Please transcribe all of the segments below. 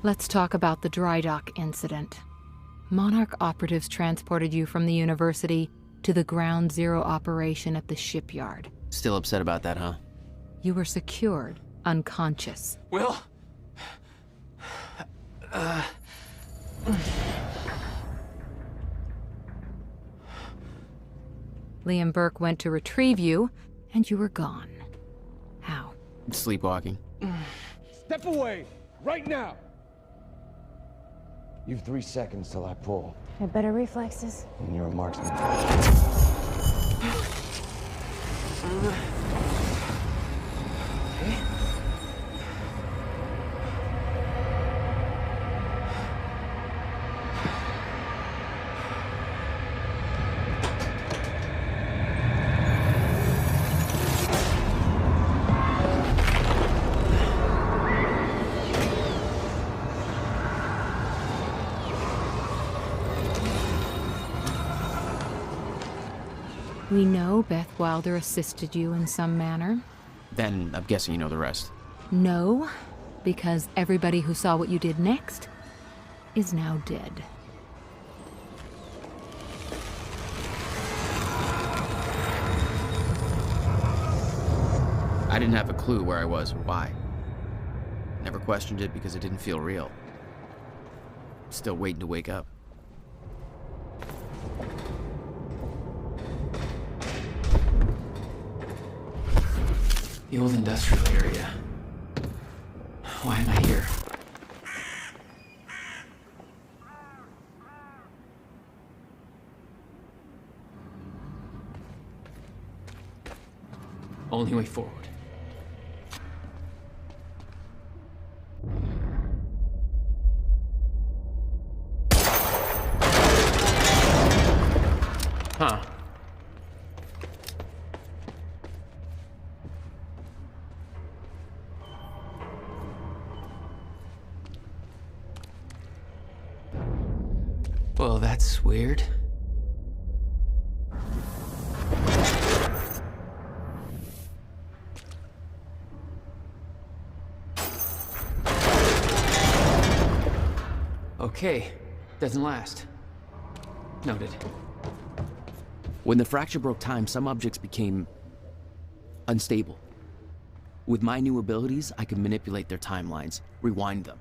Let's talk about the dry dock incident. Monarch operatives transported you from the university to the ground zero operation at the shipyard. Still upset about that, huh? You were secured, unconscious. Will? Liam Burke went to retrieve you, and you were gone. How? Sleepwalking. Step away! Right now! You've 3 seconds till I pull. Have better reflexes. And you're a marksman. We know Beth Wilder assisted you in some manner. Then I'm guessing you know the rest. No, because everybody who saw what you did next is now dead. I didn't have a clue where I was or why. Never questioned it because it didn't feel real. Still waiting to wake up. The old industrial area. Why am I here? Only way forward. Huh. Well, that's weird. Okay, doesn't last. Noted. When the fracture broke time, some objects became unstable. With my new abilities, I could manipulate their timelines, rewind them.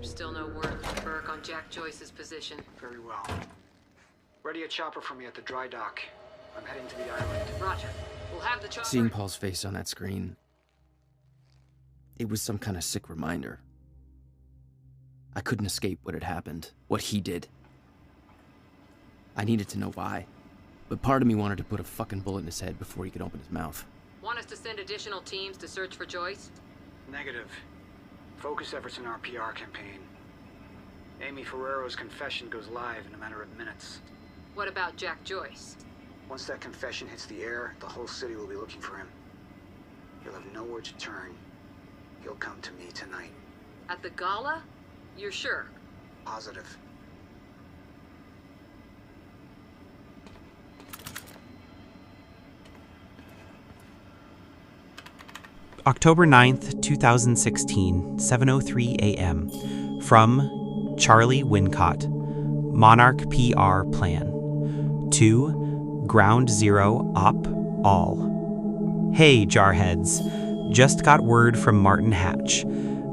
Still no word from Burke on Jack Joyce's position. Very well. Ready a chopper for me at the dry dock. I'm heading to the island. Roger. We'll have the chopper. Seeing Paul's face on that screen, it was some kind of sick reminder. I couldn't escape what had happened, what he did. I needed to know why, but part of me wanted to put a fucking bullet in his head before he could open his mouth. Want us to send additional teams to search for Joyce? Negative. Focus efforts in our PR campaign. Amy Ferrero's confession goes live in a matter of minutes. What about Jack Joyce? Once that confession hits the air, the whole city will be looking for him. He'll have nowhere to turn. He'll come to me tonight. At the gala? You're sure? Positive. October 9th, 2016, 7:03 a.m. From Charlie Wincott, Monarch PR Plan. To Ground Zero Op All. Hey, Jarheads. Just got word from Martin Hatch.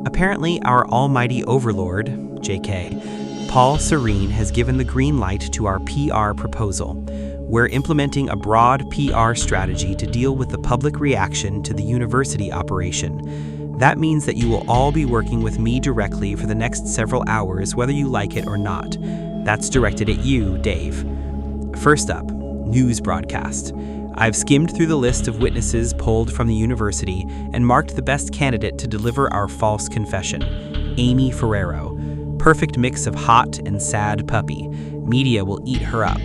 Apparently, our almighty overlord, JK, Paul Serene has given the green light to our PR proposal. We're implementing a broad PR strategy to deal with the public reaction to the university operation. That means that you will all be working with me directly for the next several hours, whether you like it or not. That's directed at you, Dave. First up, news broadcast. I've skimmed through the list of witnesses pulled from the university and marked the best candidate to deliver our false confession, Amy Ferrero. Perfect mix of hot and sad puppy. Media will eat her up.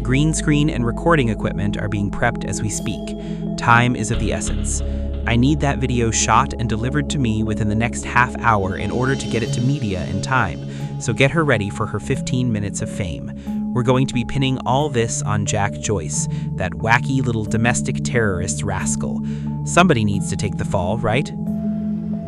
Green screen and recording equipment are being prepped as we speak. Time is of the essence. I need that video shot and delivered to me within the next half hour in order to get it to media in time, so get her ready for her 15 minutes of fame. We're going to be pinning all this on Jack Joyce, that wacky little domestic terrorist rascal. Somebody needs to take the fall, right?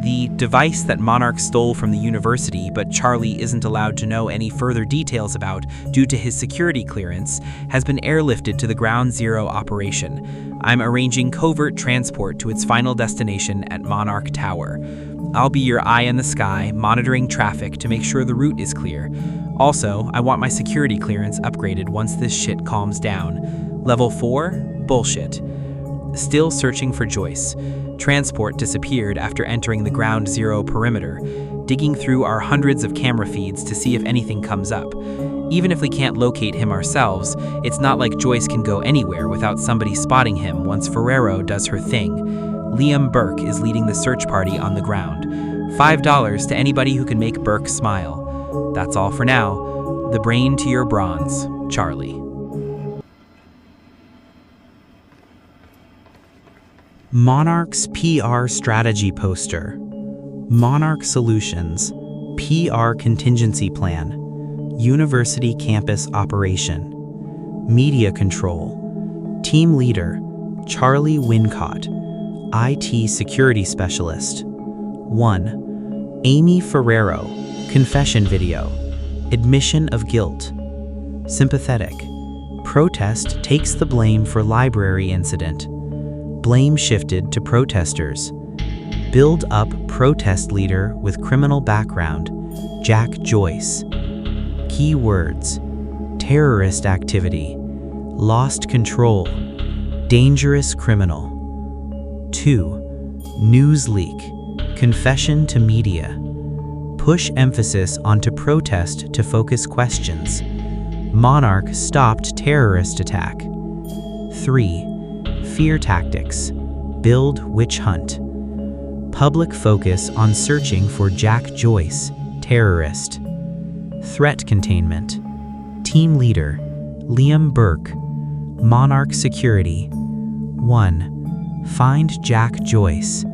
The device that Monarch stole from the university, but Charlie isn't allowed to know any further details about due to his security clearance, has been airlifted to the Ground Zero operation. I'm arranging covert transport to its final destination at Monarch Tower. I'll be your eye in the sky, monitoring traffic to make sure the route is clear. Also, I want my security clearance upgraded once this shit calms down. Level 4? Bullshit. Still searching for Joyce. Transport disappeared after entering the Ground Zero perimeter, digging through our hundreds of camera feeds to see if anything comes up. Even if we can't locate him ourselves, it's not like Joyce can go anywhere without somebody spotting him once Ferrero does her thing. Liam Burke is leading the search party on the ground. $5 to anybody who can make Burke smile. That's all for now. The brain to your bronze, Charlie. Monarch's PR strategy poster. Monarch Solutions. PR contingency plan. University campus operation. Media control. Team leader, Charlie Wincott. IT security specialist. 1. Amy Ferrero. Confession video. Admission of guilt. Sympathetic. Protest takes the blame for library incident. Blame shifted to protesters. Build up protest leader with criminal background, Jack Joyce. Keywords: terrorist activity, lost control, dangerous criminal. 2. News leak, confession to media. Push emphasis onto protest to focus questions. Monarch stopped terrorist attack. 3. Fear tactics, build witch hunt. Public focus on searching for Jack Joyce, terrorist. Threat containment. Team leader, Liam Burke. Monarch security. 1. Find Jack Joyce.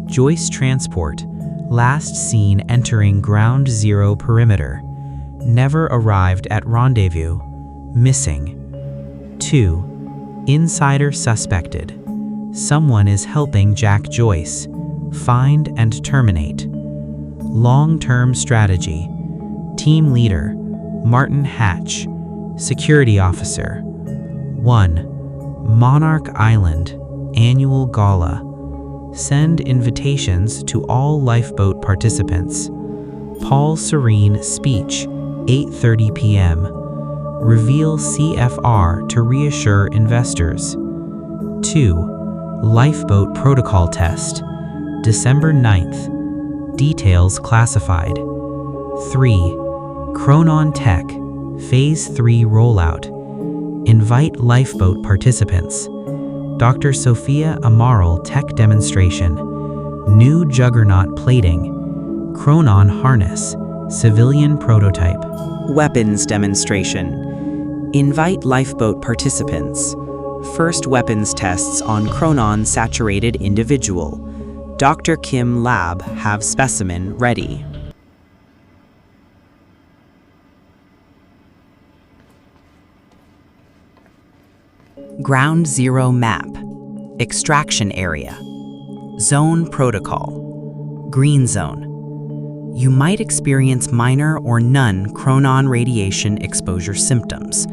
Joyce transport, last seen entering Ground Zero perimeter. Never arrived at rendezvous. Missing. 2. Insider suspected. Someone is helping Jack Joyce. Find and terminate. Long-term strategy. Team leader, Martin Hatch. Security officer. 1. Monarch Island. Annual Gala. Send invitations to all lifeboat participants. Paul Serene speech, 8:30 p.m. Reveal CFR to reassure investors. 2. Lifeboat protocol test, December 9th. Details classified. 3. Chronon Tech, Phase 3 rollout. Invite lifeboat participants. Dr. Sophia Amaral tech demonstration. New juggernaut plating. Chronon harness, civilian prototype. Weapons demonstration. Invite lifeboat participants. First weapons tests on chronon saturated individual. Dr. Kim Lab have specimen ready. Ground Zero map. Extraction area. Zone protocol. Green zone. You might experience minor or none chronon radiation exposure symptoms.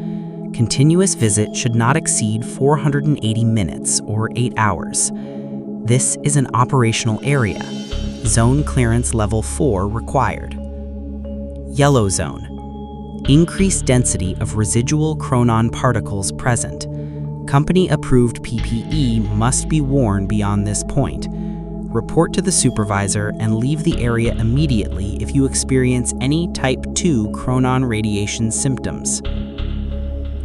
Continuous visit should not exceed 480 minutes or 8 hours. This is an operational area. Zone clearance level 4 required. Yellow zone. Increased density of residual chronon particles present. Company-approved PPE must be worn beyond this point. Report to the supervisor and leave the area immediately if you experience any Type 2 chronon radiation symptoms.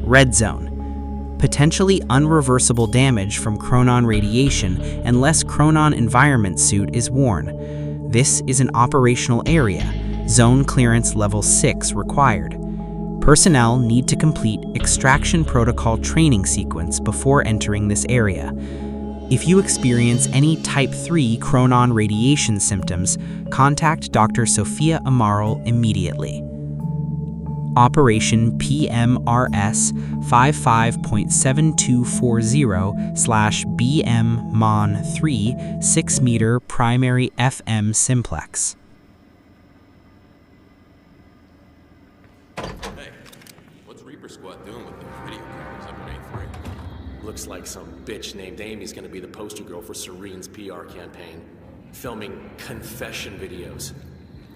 Red zone. Potentially unreversible damage from chronon radiation unless chronon environment suit is worn. This is an operational area. Zone Clearance Level 6 required. Personnel need to complete Extraction Protocol training sequence before entering this area. If you experience any Type 3 chronon radiation symptoms, contact Dr. Sophia Amaral immediately. Operation PMRS 55.7240/BM-MON 3 6-meter primary FM simplex. Hey, what's Reaper Squad doing with those video cameras up in A3? Looks like some bitch named Amy's gonna be the poster girl for Serene's PR campaign, filming confession videos.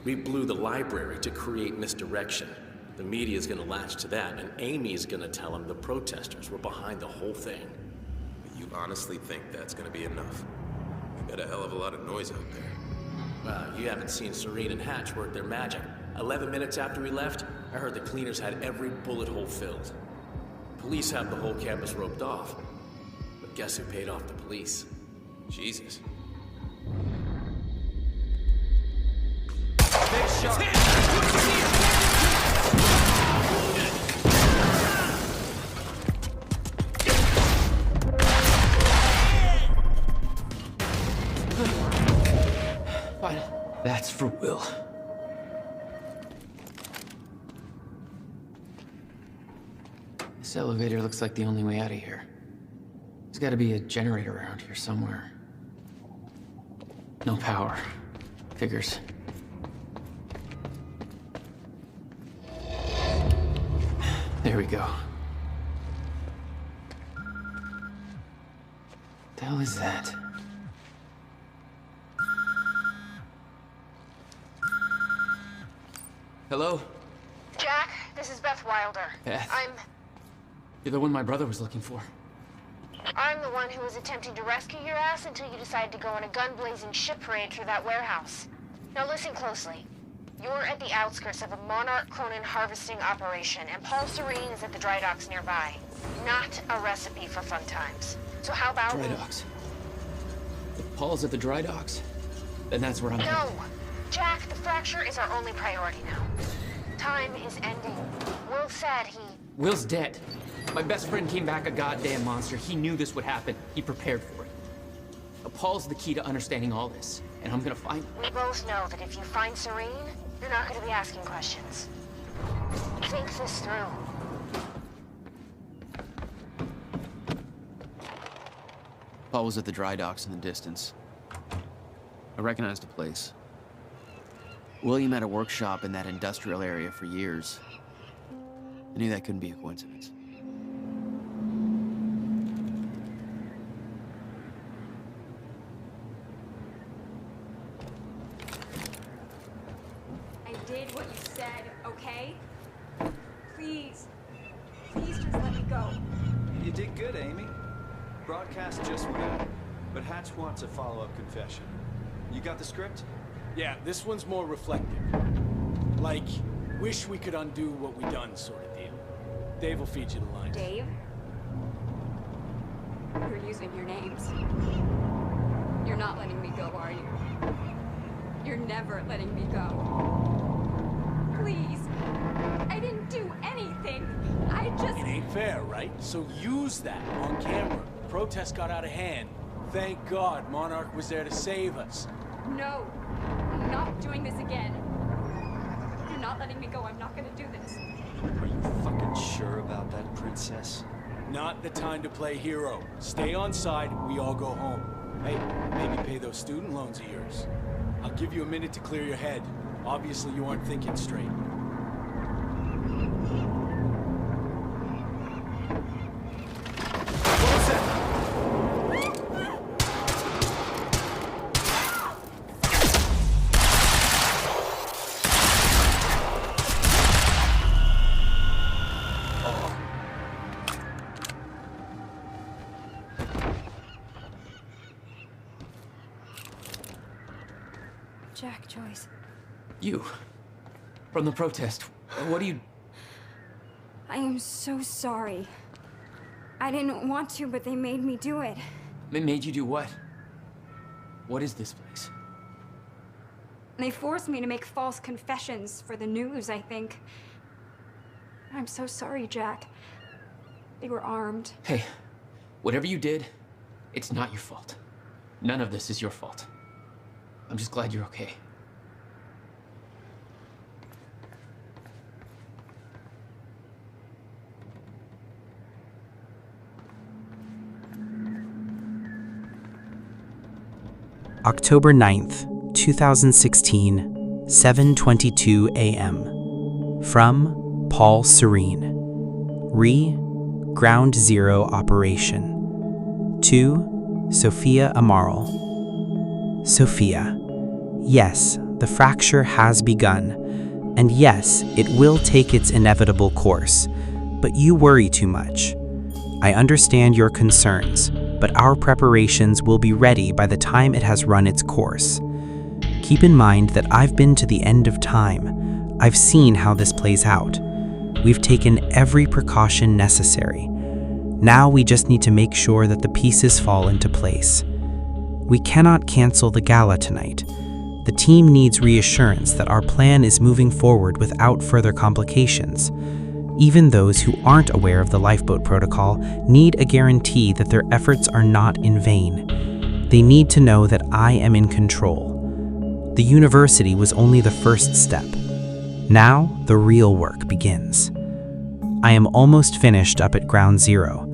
We blew the library to create misdirection. The media's gonna latch to that, and Amy's gonna tell them the protesters were behind the whole thing. You honestly think that's gonna be enough? You got a hell of a lot of noise out there. Well, you haven't seen Serene and Hatch work their magic. 11 minutes after we left, I heard the cleaners had every bullet hole filled. Police have the whole campus roped off. But guess who paid off the police? Jesus. Big shot. Fine. That's for Will. This elevator looks like the only way out of here. There's gotta be a generator around here somewhere. No power. Figures. There we go. The hell is that? Hello? Jack, this is Beth Wilder. Beth? You're the one my brother was looking for. I'm the one who was attempting to rescue your ass until you decided to go on a gun-blazing ship parade through that warehouse. Now listen closely. You're at the outskirts of a Monarch chronon harvesting operation, and Paul Serene is at the dry docks nearby. Not a recipe for fun times. So how about... Dry docks? If Paul's at the dry docks, then that's where I'm No! headed. Jack, the fracture is our only priority now. Time is ending. Will said he... Will's dead. My best friend came back a goddamn monster. He knew this would happen. He prepared for it. Paul's the key to understanding all this, and I'm gonna find him. We both know that if you find Serene, you're not gonna be asking questions. Think this through. Paul was at the dry docks in the distance. I recognized the place. William had a workshop in that industrial area for years. I knew that couldn't be a coincidence. I did what you said, okay? Please. Please just let me go. You did good, Amy. Broadcast just went out, but Hatch wants a follow-up confession. You got the script? Yeah, this one's more reflective. Like, wish we could undo what we done sort of deal. Dave will feed you the lines. Dave? You're using your names. You're not letting me go, are you? You're never letting me go. Please. I didn't do anything. I just... It ain't fair, right? So use that on camera. Protest got out of hand. Thank God Monarch was there to save us. No. I'm not doing this again. You're not letting me go. I'm not gonna do this. Are you fucking sure about that, princess? Not the time to play hero. Stay on side, we all go home. Hey, maybe pay those student loans of yours. I'll give you a minute to clear your head. Obviously you aren't thinking straight. Jack Joyce. You. From the protest. What do you... I am so sorry. I didn't want to, but they made me do it. They made you do what? What is this place? They forced me to make false confessions for the news, I think. I'm so sorry, Jack. They were armed. Hey, whatever you did, it's not your fault. None of this is your fault. I'm just glad you're okay. October 9th, 2016, 7:22 a.m. From Paul Serene. Ground Zero Operation. To Sophia Amaral. Sophia. Yes, the fracture has begun. And yes, it will take its inevitable course. But you worry too much. I understand your concerns, but our preparations will be ready by the time it has run its course. Keep in mind that I've been to the end of time. I've seen how this plays out. We've taken every precaution necessary. Now we just need to make sure that the pieces fall into place. We cannot cancel the gala tonight. The team needs reassurance that our plan is moving forward without further complications. Even those who aren't aware of the lifeboat protocol need a guarantee that their efforts are not in vain. They need to know that I am in control. The university was only the first step. Now, the real work begins. I am almost finished up at Ground Zero.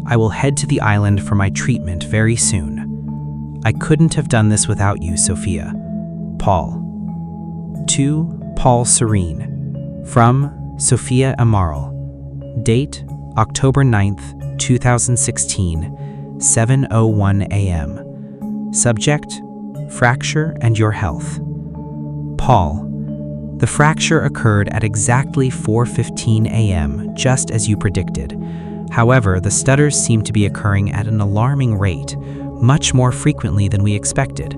I will head to the island for my treatment very soon. I couldn't have done this without you, Sophia. Paul. To Paul Serene. From Sophia Amaral. Date, October 9th, 2016, 7:01 a.m. Subject, fracture and your health. Paul. The fracture occurred at exactly 4:15 a.m., just as you predicted. However, the stutters seem to be occurring at an alarming rate, much more frequently than we expected.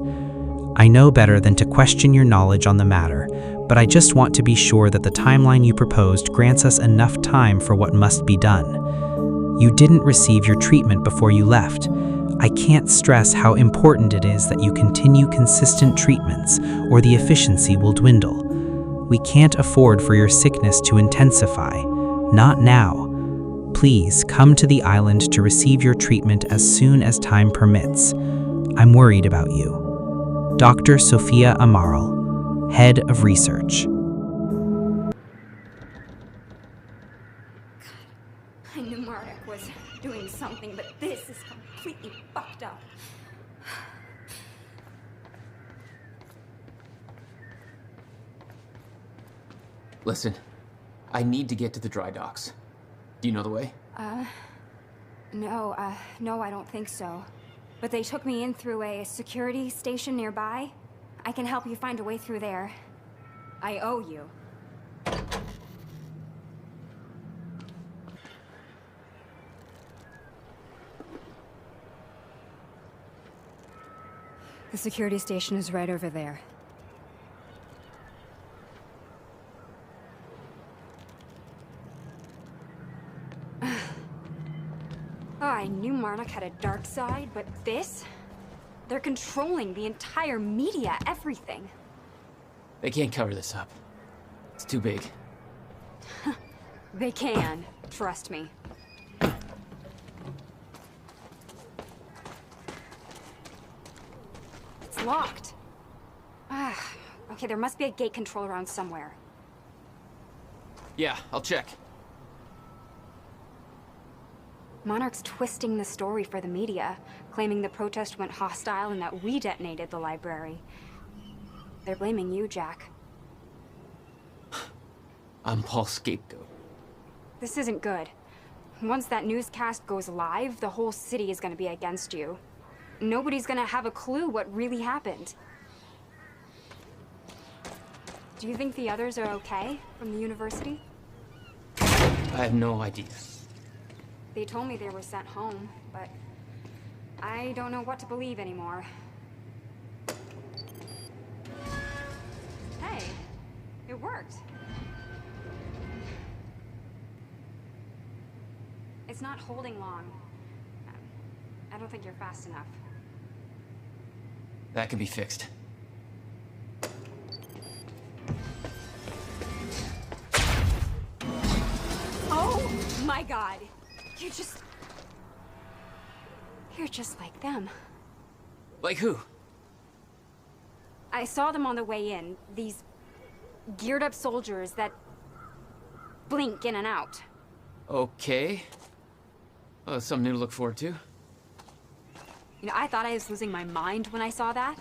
I know better than to question your knowledge on the matter, but I just want to be sure that the timeline you proposed grants us enough time for what must be done. You didn't receive your treatment before you left. I can't stress how important it is that you continue consistent treatments, or the efficiency will dwindle. We can't afford for your sickness to intensify. Not now. Please come to the island to receive your treatment as soon as time permits. I'm worried about you. Dr. Sophia Amaral, Head of Research. I knew Monarch was doing something, but this is completely fucked up. Listen, I need to get to the dry docks. Do you know the way? No, I don't think so. But they took me in through a security station nearby. I can help you find a way through there. I owe you. The security station is right over there. I knew Monarch had a dark side, but this? They're controlling the entire media, everything. They can't cover this up. It's too big. They can, trust me. It's locked. Okay, there must be a gate control around somewhere. Yeah, I'll check. Monarch's twisting the story for the media, claiming the protest went hostile and that we detonated the library. They're blaming you, Jack. I'm Paul's scapegoat. This isn't good. Once that newscast goes live, the whole city is gonna be against you. Nobody's gonna have a clue what really happened. Do you think the others are okay from the university? I have no idea. They told me they were sent home, but I don't know what to believe anymore. Hey, it worked. It's not holding long. I don't think you're fast enough. That can be fixed. my god. You're just like them. Like who? I saw them on the way in. These geared up soldiers that blink in and out. Okay. Oh, something new to look forward to. You know, I thought I was losing my mind when I saw that.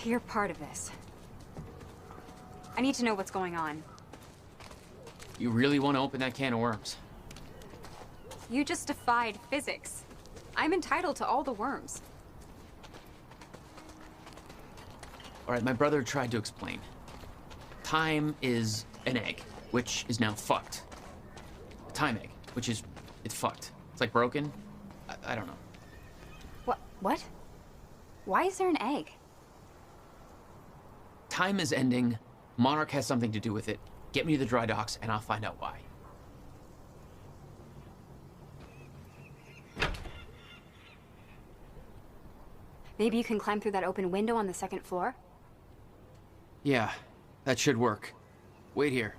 You're part of this. I need to know what's going on. You really want to open that can of worms? You just defied physics. I'm entitled to all the worms. All right, my brother tried to explain. Time is an egg, which is now fucked. A time egg, which is, it's fucked. It's like broken. I don't know. What? Why is there an egg? Time is ending. Monarch has something to do with it. Get me to the dry docks and I'll find out why. Maybe you can climb through that open window on the second floor? Yeah, that should work. Wait here.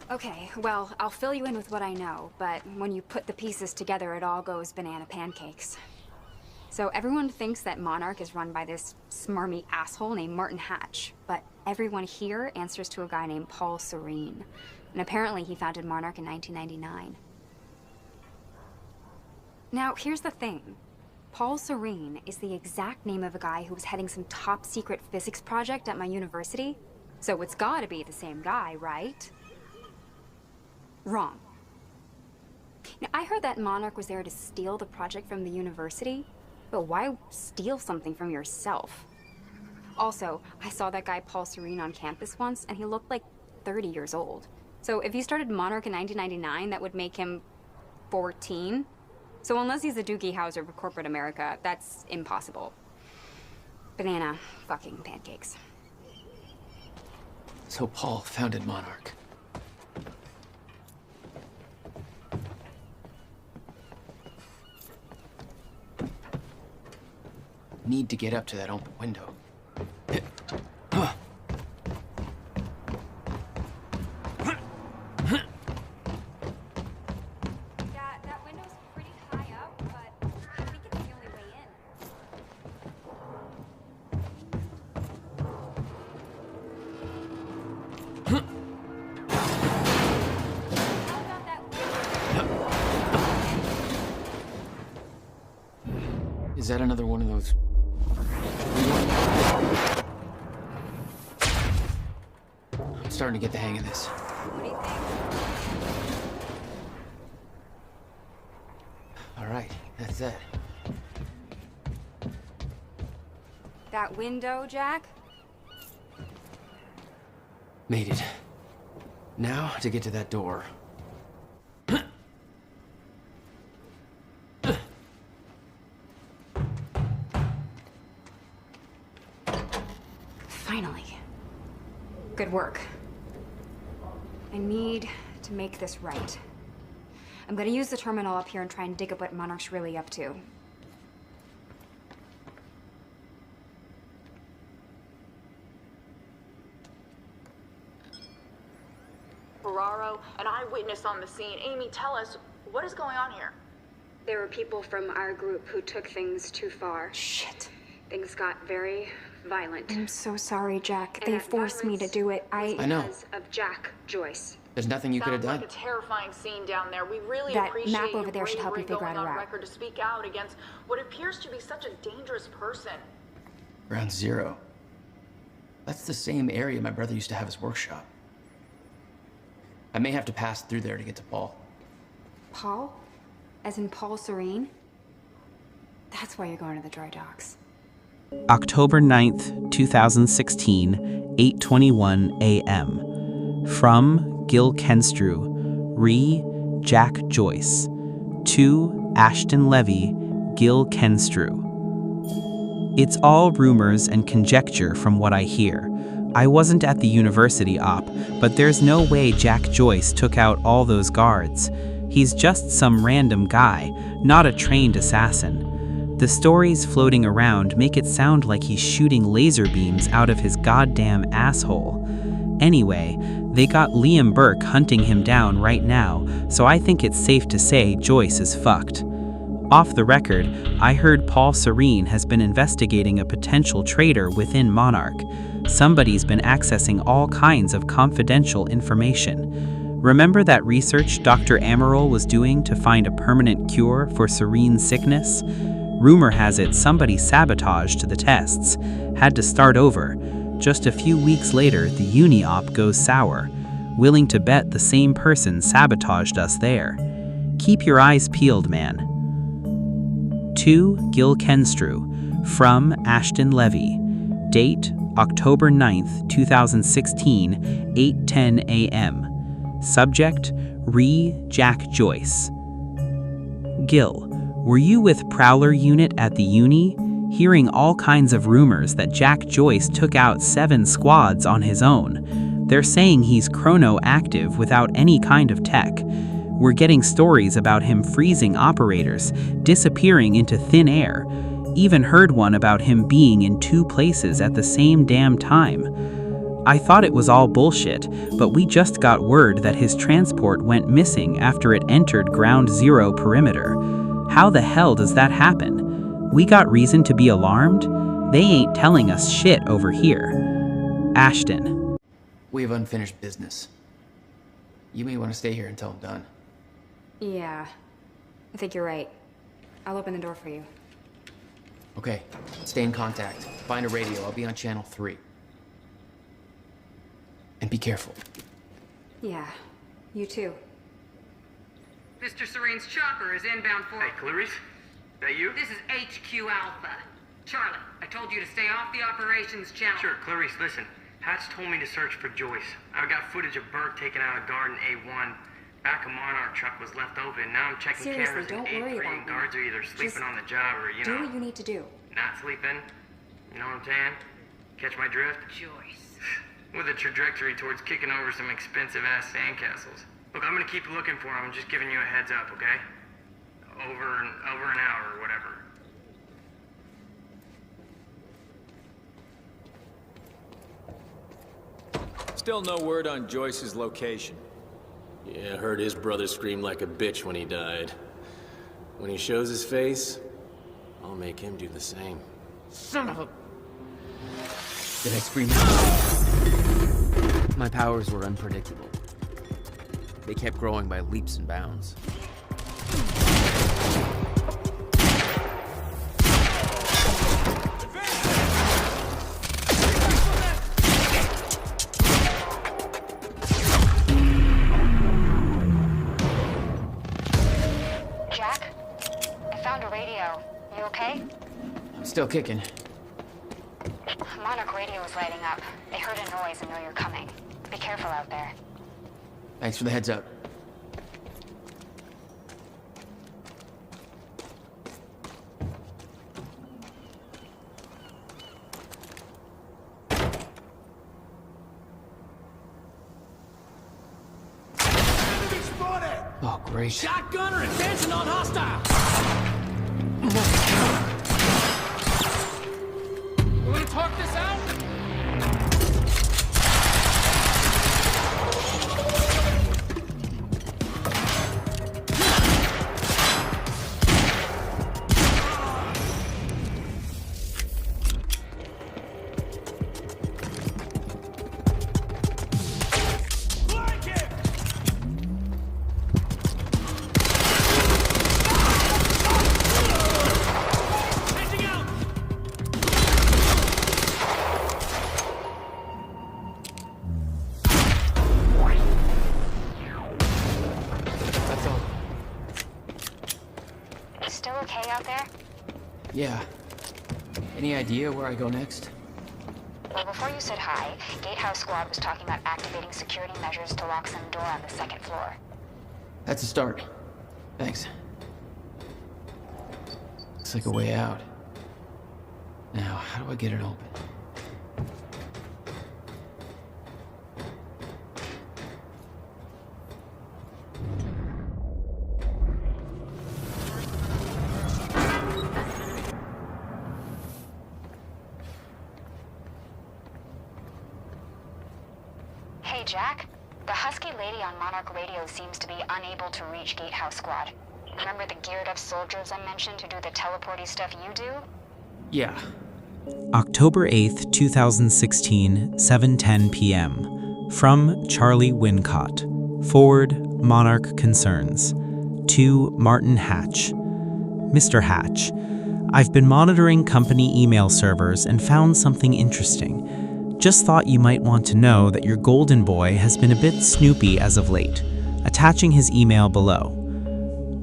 Okay, well, I'll fill you in with what I know, but when you put the pieces together, it all goes banana pancakes. So everyone thinks that Monarch is run by this smarmy asshole named Martin Hatch, but everyone here answers to a guy named Paul Serene. And apparently he founded Monarch in 1999. Now, here's the thing. Paul Serene is the exact name of a guy who was heading some top-secret physics project at my university. So it's gotta be the same guy, right? Wrong. Now, I heard that Monarch was there to steal the project from the university, but why steal something from yourself? Also, I saw that guy Paul Serene on campus once, and he looked like 30 years old. So if he started Monarch in 1999, that would make him 14. So unless he's a Doogie Howser of corporate America, that's impossible. Banana fucking pancakes. So Paul founded Monarch. Need to get up to that open window. That window's pretty high up, but I think it's the only way in. How about that? Is that another one of those? I'm starting to get the hang of this. What do you think? All right, that's it. That window, Jack? Made it. Now to get to that door. Finally. Good work. I need to make this right. I'm gonna use the terminal up here and try and dig up what Monarch's really up to. Ferraro, an eyewitness on the scene. Amy, tell us, what is going on here? There were people from our group who took things too far. Shit. Things got very violent. I'm so sorry, Jack. They forced me to do it. I know. Because of Jack Joyce. There's nothing you could have Sounds done. like a terrifying scene down there. We really That appreciate map over your there should help you bravery figure out going a on route. record to speak out against what appears to be such a dangerous person. Ground Zero. That's the same area my brother used to have his workshop. I may have to pass through there to get to Paul. Paul? As in Paul Serene? That's why you're going to the dry docks. October 9th, 2016, 8:21 a.m. From Gil Kenstrew, re Jack Joyce. To Ashton Levy, Gil Kenstrew. It's all rumors and conjecture from what I hear. I wasn't at the university op, but there's no way Jack Joyce took out all those guards. He's just some random guy, not a trained assassin. The stories floating around make it sound like he's shooting laser beams out of his goddamn asshole. Anyway, they got Liam Burke hunting him down right now, so I think it's safe to say Joyce is fucked. Off the record, I heard Paul Serene has been investigating a potential traitor within Monarch. Somebody's been accessing all kinds of confidential information. Remember that research Dr. Amaral was doing to find a permanent cure for Serene's sickness? Rumor has it somebody sabotaged the tests, had to start over. Just a few weeks later, the uni-op goes sour. Willing to bet the same person sabotaged us there. Keep your eyes peeled, man. To Gil Kenstrew, from Ashton Levy. Date, October 9th, 2016, 8:10 a.m. Subject, Jack Joyce. Gil, were you with Prowler Unit at the uni? Hearing all kinds of rumors that Jack Joyce took out 7 squads on his own. They're saying he's chrono-active without any kind of tech. We're getting stories about him freezing operators, disappearing into thin air. Even heard one about him being in 2 places at the same damn time. I thought it was all bullshit, but we just got word that his transport went missing after it entered Ground Zero perimeter. How the hell does that happen? We got reason to be alarmed? They ain't telling us shit over here. Ashton. We have unfinished business. You may want to stay here until I'm done. Yeah, I think you're right. I'll open the door for you. Okay, stay in contact. Find a radio. I'll be on channel 3. And be careful. Yeah, you too. Mr. Serene's chopper is inbound for... Hey, Clarice? That you? This is HQ Alpha. Charlie, I told you to stay off the operations channel. Sure, Clarice, listen. Hatch told me to search for Joyce. I've got footage of Burke taking out a guard in A1. Back of Monarch truck was left open. Now I'm checking Seriously, cameras in don't worry A3 about and guards are either sleeping on the job or, you do know... what you need to do. Not sleeping. You know what I'm saying? Catch my drift? Joyce. With a trajectory towards kicking over some expensive-ass sandcastles. Look, I'm gonna keep looking for him. I'm just giving you a heads up, okay? Over an hour or whatever. Still no word on Joyce's location. Yeah, I heard his brother scream like a bitch when he died. When he shows his face, I'll make him do the same. Son of a... Did I scream? My powers were unpredictable. They kept growing by leaps and bounds. Jack? I found a radio. You okay? I'm still kicking. Monarch radio is lighting up. They heard a noise and know you're coming. Be careful out there. Thanks for the heads up. Oh, great. Shotgunner advancing on hostile! You want to talk this out? Still okay out there? Yeah. Any idea where I go next? Well, before you said hi, Gatehouse Squad was talking about activating security measures to lock some door on the 2nd floor. That's a start. Thanks. Looks like a way out. Now, how do I get it open? Jack? The Husky lady on Monarch Radio seems to be unable to reach Gatehouse Squad. Remember the geared-up soldiers I mentioned who do the teleporty stuff you do? Yeah. October 8th, 2016, 7:10 p.m. From Charlie Wincott. Forward, Monarch Concerns. To Martin Hatch. Mr. Hatch, I've been monitoring company email servers and found something interesting. Just thought you might want to know that your golden boy has been a bit snoopy as of late. Attaching his email below.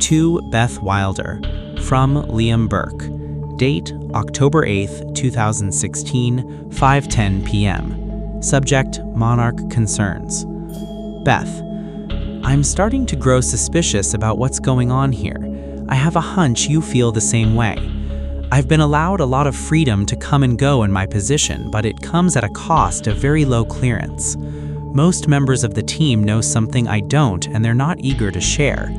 To Beth Wilder. From Liam Burke. Date, October 8th, 2016, 5:10 p.m. Subject, Monarch Concerns. Beth, I'm starting to grow suspicious about what's going on here. I have a hunch you feel the same way. I've been allowed a lot of freedom to come and go in my position, but it comes at a cost of very low clearance. Most members of the team know something I don't, and they're not eager to share.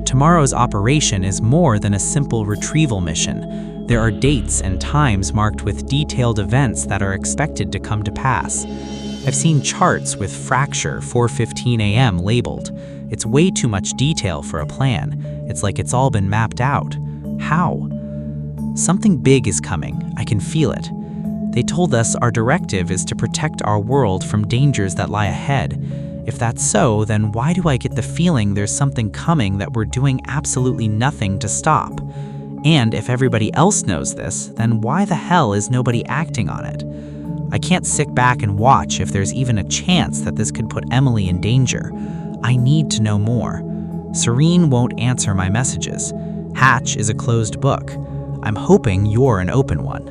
Tomorrow's operation is more than a simple retrieval mission. There are dates and times marked with detailed events that are expected to come to pass. I've seen charts with fracture 4:15 a.m. labeled. It's way too much detail for a plan. It's like it's all been mapped out. How? Something big is coming. I can feel it. They told us our directive is to protect our world from dangers that lie ahead. If that's so, then why do I get the feeling there's something coming that we're doing absolutely nothing to stop? And if everybody else knows this, then why the hell is nobody acting on it? I can't sit back and watch if there's even a chance that this could put Emily in danger. I need to know more. Serene won't answer my messages. Hatch is a closed book. I'm hoping you're an open one.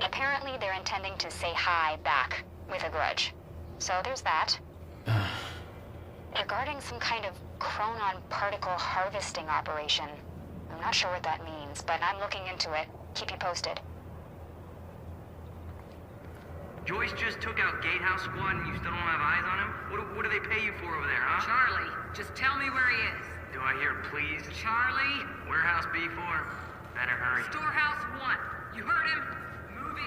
Apparently they're intending to say hi back with a grudge. So there's that. Regarding some kind of chronon particle harvesting operation. I'm not sure what that means, but I'm looking into it. Keep you posted. Joyce just took out Gatehouse Squad and you still don't have eyes on him? What do they pay you for over there, huh? Charlie, just tell me where he is. Do I hear please? Charlie? Warehouse B4. Better hurry. Storehouse 1. You heard him? Move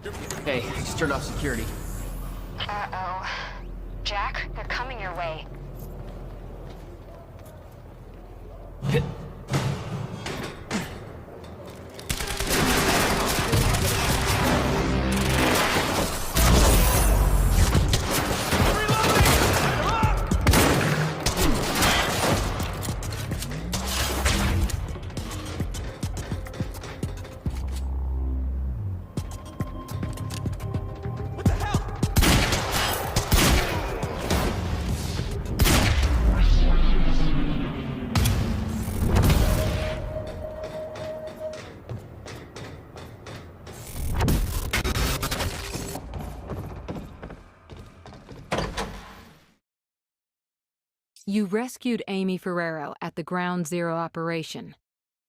in. Hey, just turned off security. Uh-oh. Jack, they're coming your way. You rescued Amy Ferrero at the Ground Zero operation.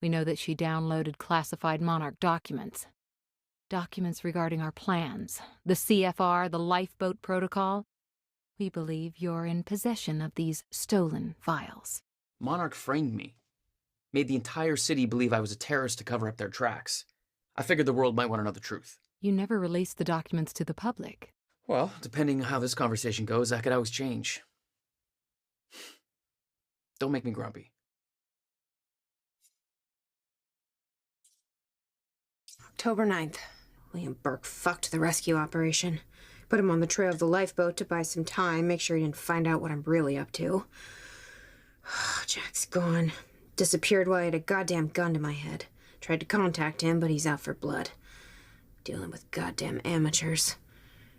We know that she downloaded classified Monarch documents. Documents regarding our plans, the CFR, the lifeboat protocol. We believe you're in possession of these stolen files. Monarch framed me. Made the entire city believe I was a terrorist to cover up their tracks. I figured the world might want to know the truth. You never released the documents to the public. Well, depending on how this conversation goes, that could always change. Don't make me grumpy. October 9th. Liam Burke fucked the rescue operation. Put him on the trail of the lifeboat to buy some time, make sure he didn't find out what I'm really up to. Jack's gone. Disappeared while I had a goddamn gun to my head. Tried to contact him, but he's out for blood. Dealing with goddamn amateurs.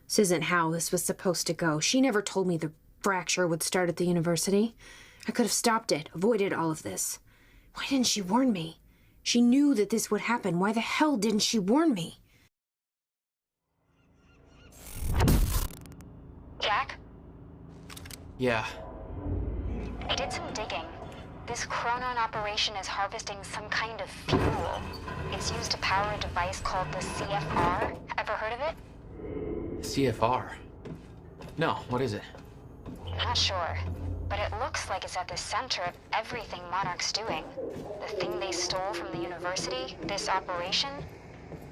This isn't how this was supposed to go. She never told me the fracture would start at the university. I could have stopped it, avoided all of this. Why didn't she warn me? She knew that this would happen. Why the hell didn't she warn me? Jack? Yeah. I did some digging. This chronon operation is harvesting some kind of fuel. It's used to power a device called the CFR. Ever heard of it? CFR? No, what is it? Not sure. But it looks like it's at the center of everything Monarch's doing. The thing they stole from the university, this operation,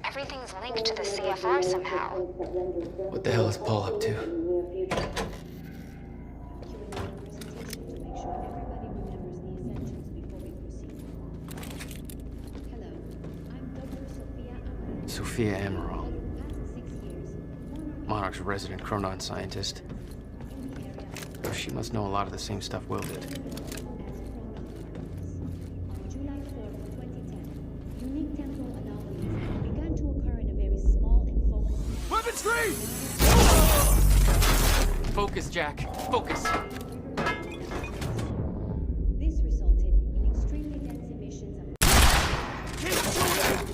Everything's linked to the CFR somehow. What the hell is Paul up to? Sophia Amaral. Monarch's resident chronon scientist. Oh, she must know a lot of the same stuff Will did. Weapons free! Focus, Jack. Focus. This resulted in extremely dense emissions of... Keep shooting!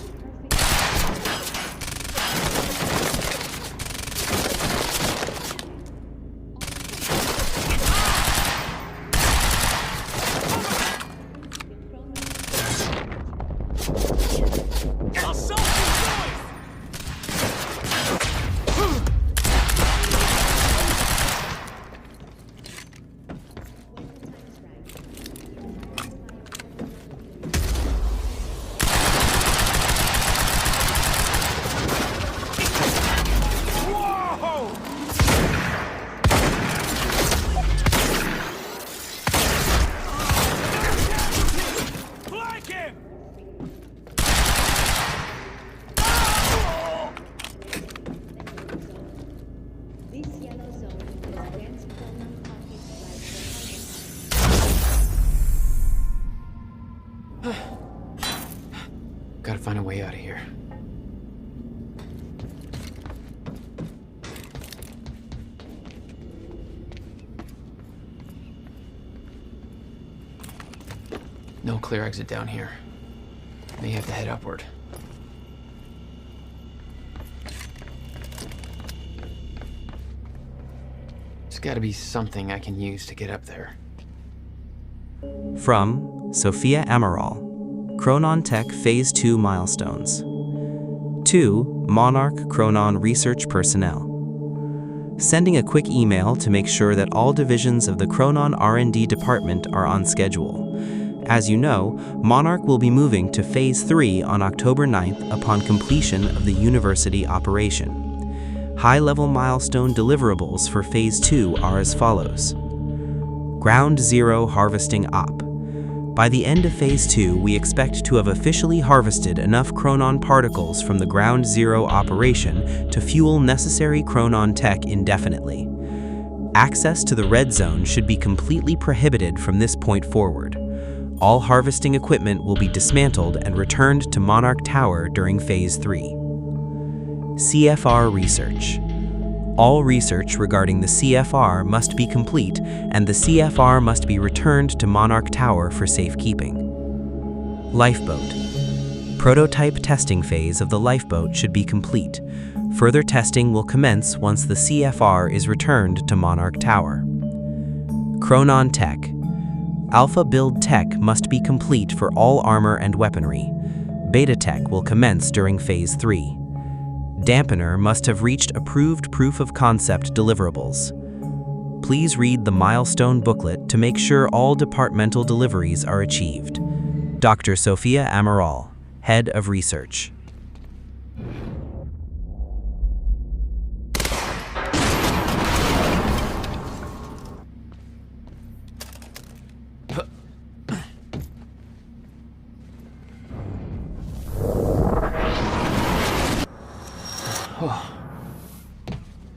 Gotta find a way out of here. No clear exit down here. May have to head upward. There's gotta be something I can use to get up there. From Sophia Amaral, Chronon Tech Phase 2 Milestones. To Monarch Chronon Research Personnel. Sending a quick email to make sure that all divisions of the Chronon R&D department are on schedule. As you know, Monarch will be moving to Phase 3 on October 9th upon completion of the university operation. High-level milestone deliverables for Phase 2 are as follows. Ground Zero Harvesting Op. By the end of Phase 2, we expect to have officially harvested enough chronon particles from the Ground Zero operation to fuel necessary chronon tech indefinitely. Access to the red zone should be completely prohibited from this point forward. All harvesting equipment will be dismantled and returned to Monarch Tower during Phase 3. CFR Research. All research regarding the CFR must be complete, and the CFR must be returned to Monarch Tower for safekeeping. Lifeboat. Prototype testing phase of the lifeboat should be complete. Further testing will commence once the CFR is returned to Monarch Tower. Chronon Tech. Alpha build tech must be complete for all armor and weaponry. Beta tech will commence during Phase 3. Dampener must have reached approved proof of concept deliverables. Please read the milestone booklet to make sure all departmental deliveries are achieved. Dr. Sophia Amaral, Head of Research.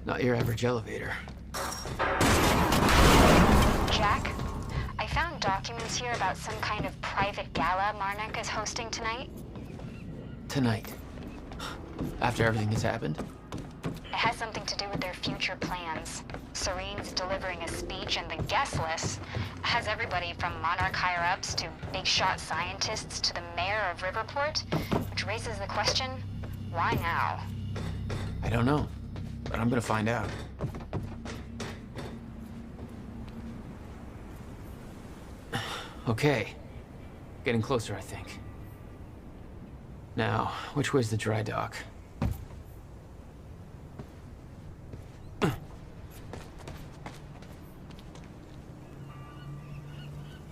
Not your average elevator. Jack, I found documents here about some kind of private gala Monarch is hosting tonight. Tonight. After everything has happened? It has something to do with their future plans. Serene's delivering a speech, and the guest list has everybody from Monarch higher-ups to big-shot scientists to the mayor of Riverport, which raises the question, why now? I don't know, but I'm gonna find out. Okay. Getting closer, I think. Now, which way's the dry dock?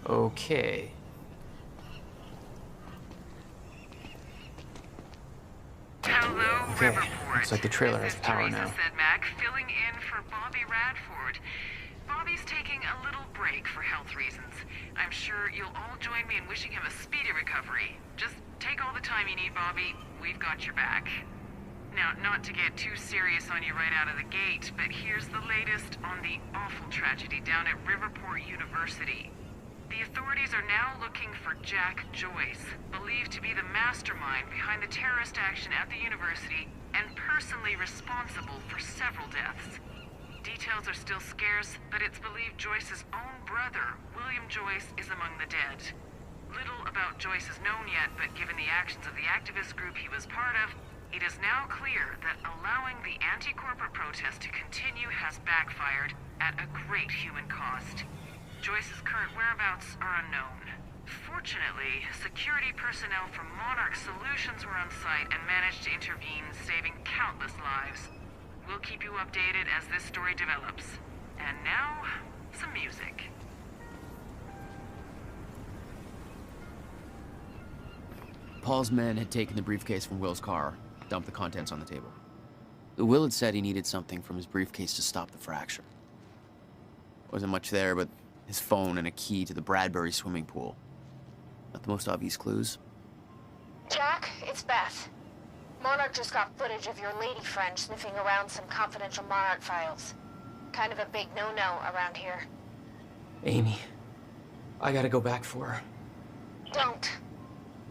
Okay. Tower Okay, Riverport. looks like the trailer has This is power Teresa now. Sedmak, filling in for Bobby Radford. Bobby's taking a little break for health reasons. I'm sure you'll all join me in wishing him a speedy recovery. Just take all the time you need, Bobby. We've got your back. Now, not to get too serious on you right out of the gate, but here's the latest on the awful tragedy down at Riverport University. The authorities are now looking for Jack Joyce, believed to be the mastermind behind the terrorist action at the university and personally responsible for several deaths. Details are still scarce, but it's believed Joyce's own brother, William Joyce, is among the dead. Little about Joyce is known yet, but given the actions of the activist group he was part of, it is now clear that allowing the anti-corporate protest to continue has backfired at a great human cost. Joyce's current whereabouts are unknown. Fortunately, security personnel from Monarch Solutions were on site and managed to intervene, saving countless lives. We'll keep you updated as this story develops. And now, some music. Paul's men had taken the briefcase from Will's car, dumped the contents on the table. Will had said he needed something from his briefcase to stop the fracture. Wasn't much there, but his phone and a key to the Bradbury swimming pool. Not the most obvious clues. Jack, it's Beth. Monarch just got footage of your lady friend sniffing around some confidential Monarch files. Kind of a big no-no around here. Amy, I gotta go back for her. Don't.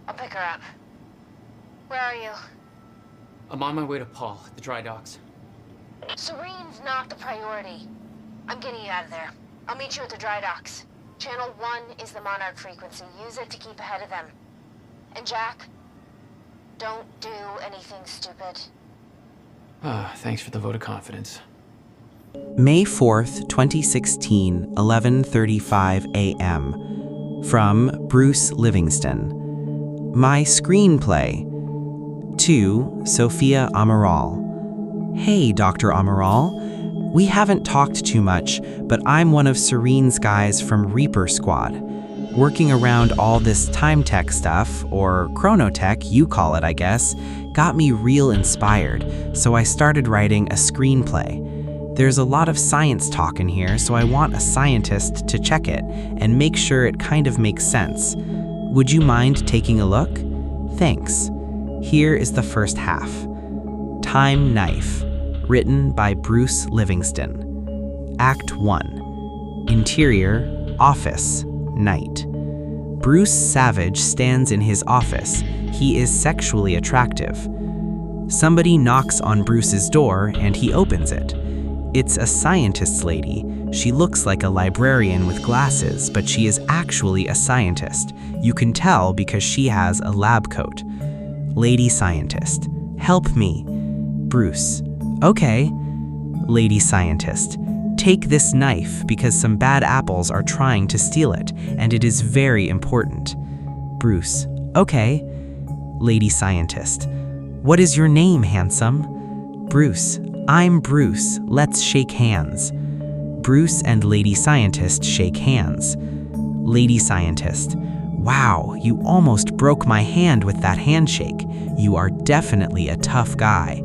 I'll pick her up. Where are you? I'm on my way to Paul at the dry docks. Serene's not the priority. I'm getting you out of there. I'll meet you at the dry docks. Channel 1 is the Monarch frequency. Use it to keep ahead of them. And Jack, don't do anything stupid. Thanks for the vote of confidence. May 4th, 2016, 11:35 a.m. From Bruce Livingston. My screenplay. To Sophia Amaral. Hey, Dr. Amaral. We haven't talked too much, but I'm one of Serene's guys from Reaper Squad. Working around all this time tech stuff, or chronotech, you call it, I guess, got me real inspired, so I started writing a screenplay. There's a lot of science talk in here, so I want a scientist to check it and make sure it kind of makes sense. Would you mind taking a look? Thanks. Here is the first half. Time Knife, written by Bruce Livingston. Act 1. Interior, office, night. Bruce Savage stands in his office. He is sexually attractive. Somebody knocks on Bruce's door and he opens it. It's a scientist's lady. She looks like a librarian with glasses, but she is actually a scientist. You can tell because she has a lab coat. Lady Scientist, help me. Bruce, okay. Lady Scientist, take this knife because some bad apples are trying to steal it, and it is very important. Bruce, okay. Lady Scientist, what is your name, handsome? Bruce, I'm Bruce. Let's shake hands. Bruce and Lady Scientist shake hands. Lady Scientist, wow, you almost broke my hand with that handshake. You are definitely a tough guy.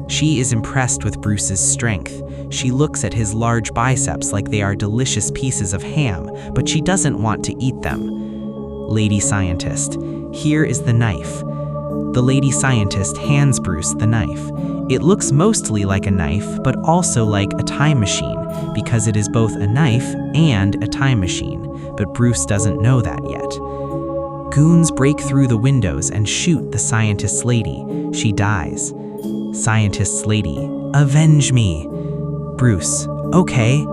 She is impressed with Bruce's strength. She looks at his large biceps like they are delicious pieces of ham, but she doesn't want to eat them. Lady Scientist, here is the knife. The Lady Scientist hands Bruce the knife. It looks mostly like a knife, but also like a time machine, because it is both a knife and a time machine, but Bruce doesn't know that yet. Goons break through the windows and shoot the scientist's lady. She dies. Scientist's lady, avenge me. Bruce, okay.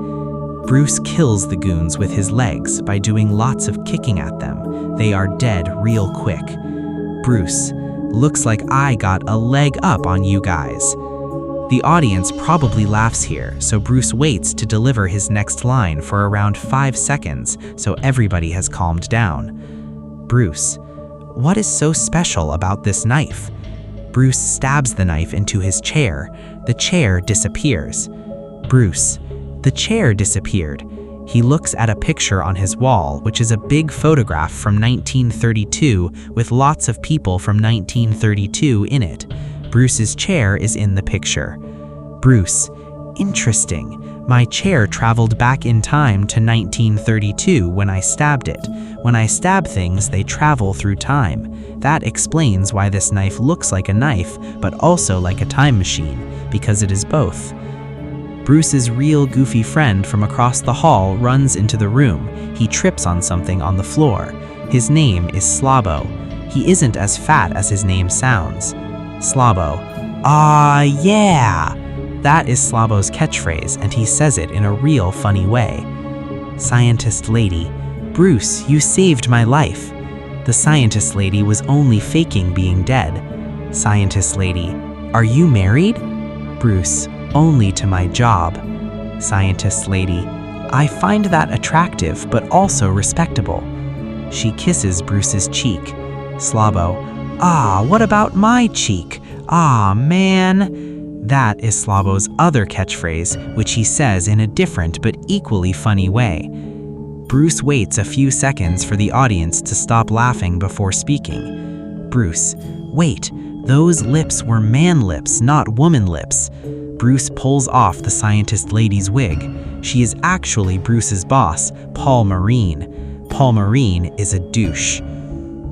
Bruce kills the goons with his legs by doing lots of kicking at them. They are dead real quick. Bruce, looks like I got a leg up on you guys. The audience probably laughs here, so Bruce waits to deliver his next line for around 5 seconds, so everybody has calmed down. Bruce, what is so special about this knife? Bruce stabs the knife into his chair. The chair disappears. Bruce, the chair disappeared. He looks at a picture on his wall, which is a big photograph from 1932 with lots of people from 1932 in it. Bruce's chair is in the picture. Bruce, interesting. My chair traveled back in time to 1932 when I stabbed it. When I stab things, they travel through time. That explains why this knife looks like a knife, but also like a time machine, because it is both. Bruce's real goofy friend from across the hall runs into the room. He trips on something on the floor. His name is Slabo. He isn't as fat as his name sounds. Slabo. Ah, yeah! That is Slabo's catchphrase, and he says it in a real funny way. Scientist lady. Bruce, you saved my life. The scientist lady was only faking being dead. Scientist lady. Are you married? Bruce. Only to my job. Scientist lady. I find that attractive, but also respectable. She kisses Bruce's cheek. Slabo. Ah, what about my cheek? Ah, man. That is Slabo's other catchphrase, which he says in a different but equally funny way. Bruce waits a few seconds for the audience to stop laughing before speaking. Bruce. Wait, those lips were man lips, not woman lips. Bruce pulls off the scientist lady's wig. She is actually Bruce's boss, Paul Marine. Paul Marine is a douche.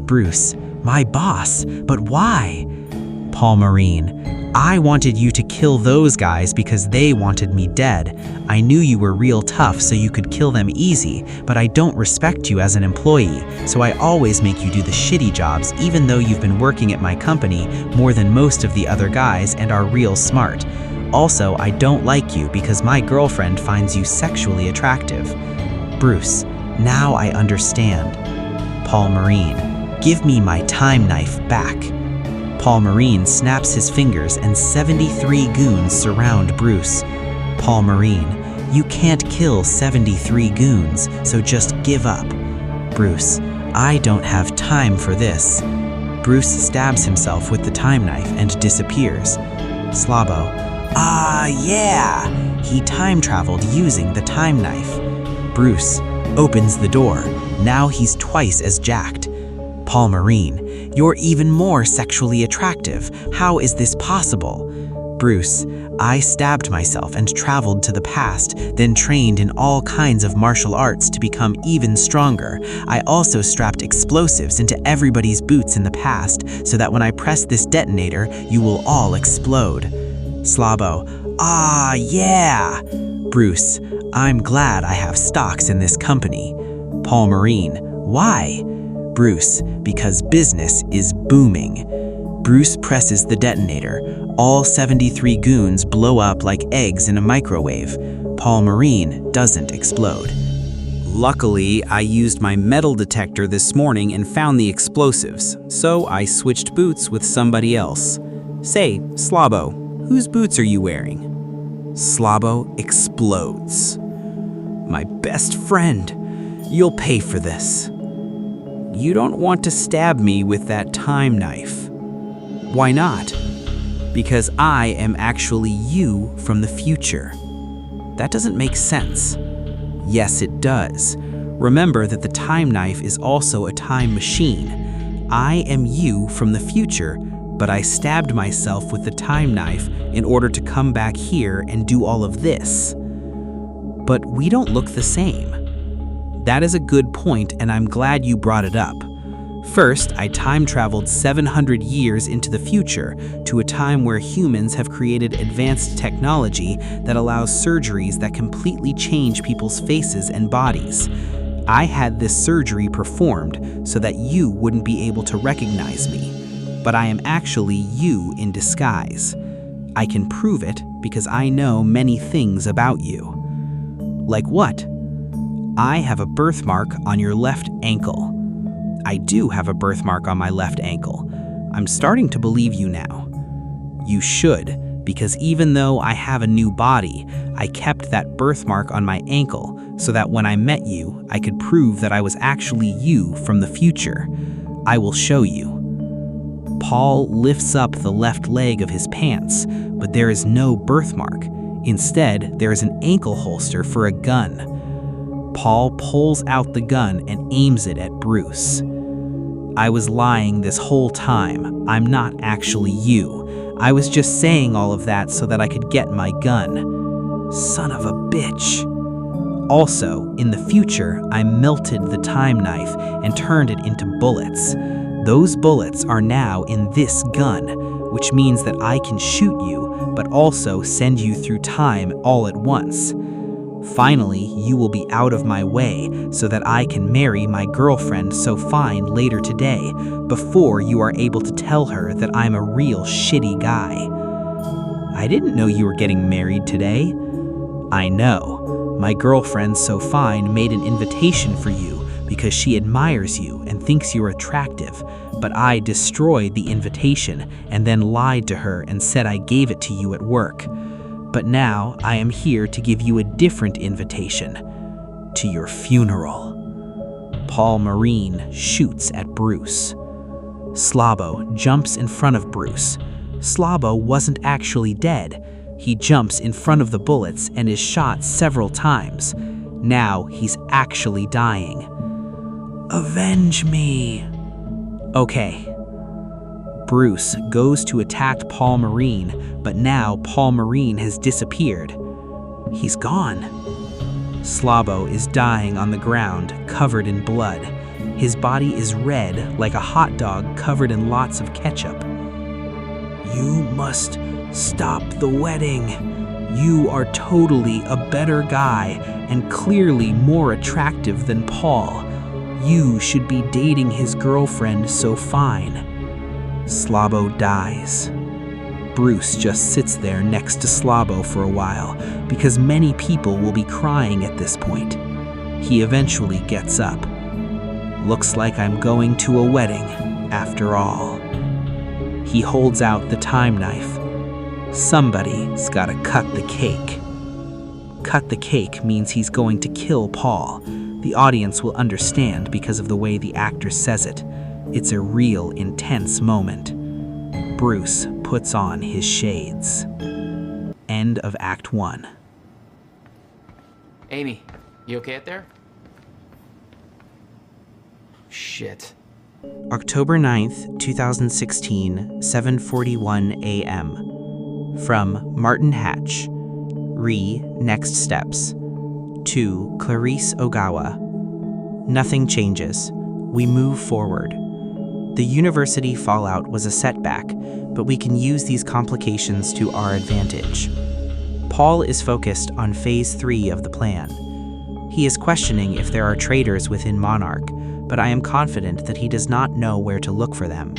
Bruce. My boss, but why? Paul Marine. I wanted you to kill those guys because they wanted me dead. I knew you were real tough so you could kill them easy, but I don't respect you as an employee, so I always make you do the shitty jobs even though you've been working at my company more than most of the other guys and are real smart. Also, I don't like you because my girlfriend finds you sexually attractive. Bruce. Now I understand. Paul Marine. Give me my time knife back. Paul Marine snaps his fingers and 73 goons surround Bruce. Paul Marine. You can't kill 73 goons, so just give up. Bruce. I don't have time for this. Bruce stabs himself with the time knife and disappears. Slabo. Ah, yeah! He time traveled using the time knife. Bruce opens the door. Now he's twice as jacked. Paul Marine. You're even more sexually attractive. How is this possible? Bruce. I stabbed myself and traveled to the past, then trained in all kinds of martial arts to become even stronger. I also strapped explosives into everybody's boots in the past, so that when I press this detonator, you will all explode. Slabo. Ah, yeah! Bruce. I'm glad I have stocks in this company. Paul Marine. Why? Bruce. Because business is booming. Bruce presses the detonator. All 73 goons blow up like eggs in a microwave. Paul Marine doesn't explode. Luckily, I used my metal detector this morning and found the explosives, so I switched boots with somebody else. Say, Slabo, whose boots are you wearing? Slabo explodes. My best friend, you'll pay for this. You don't want to stab me with that time knife. Why not? Because I am actually you from the future. That doesn't make sense. Yes, it does. Remember that the time knife is also a time machine. I am you from the future, but I stabbed myself with the time knife in order to come back here and do all of this. But we don't look the same. That is a good point, and I'm glad you brought it up. First, I time traveled 700 years into the future to a time where humans have created advanced technology that allows surgeries that completely change people's faces and bodies. I had this surgery performed so that you wouldn't be able to recognize me, but I am actually you in disguise. I can prove it because I know many things about you. Like what? I have a birthmark on your left ankle. I do have a birthmark on my left ankle. I'm starting to believe you now. You should, because even though I have a new body, I kept that birthmark on my ankle so that when I met you, I could prove that I was actually you from the future. I will show you. Paul lifts up the left leg of his pants, but there is no birthmark. Instead, there is an ankle holster for a gun. Paul pulls out the gun and aims it at Bruce. I was lying this whole time. I'm not actually you. I was just saying all of that so that I could get my gun. Son of a bitch. Also, in the future, I melted the time knife and turned it into bullets. Those bullets are now in this gun, which means that I can shoot you, but also send you through time all at once. Finally, you will be out of my way so that I can marry my girlfriend so fine later today, before you are able to tell her that I'm a real shitty guy. I didn't know you were getting married today. I know. My girlfriend so fine made an invitation for you because she admires you and thinks you're attractive, but I destroyed the invitation and then lied to her and said I gave it to you at work. But now I am here to give you a different invitation, to your funeral. Paul Marine shoots at Bruce. Slabo jumps in front of Bruce. Slabo wasn't actually dead. He jumps in front of the bullets and is shot several times. Now he's actually dying. Avenge me. Okay. Bruce goes to attack Paul Marine, but now Paul Marine has disappeared. He's gone. Slabo is dying on the ground, covered in blood. His body is red, like a hot dog covered in lots of ketchup. You must stop the wedding. You are totally a better guy and clearly more attractive than Paul. You should be dating his girlfriend so fine. Slabo dies. Bruce just sits there next to Slabo for a while because many people will be crying at this point. He eventually gets up. Looks like I'm going to a wedding, after all. He holds out the time knife. Somebody's gotta cut the cake. Cut the cake means he's going to kill Paul. The audience will understand because of the way the actor says it. It's a real intense moment. Bruce puts on his shades. End of Act 1. Amy, you okay out there? Shit. October 9th, 2016, 7:41 a.m. From Martin Hatch. Next steps. To Clarice Ogawa. Nothing changes. We move forward. The university fallout was a setback, but we can use these complications to our advantage. Paul is focused on Phase 3 of the plan. He is questioning if there are traitors within Monarch, but I am confident that he does not know where to look for them.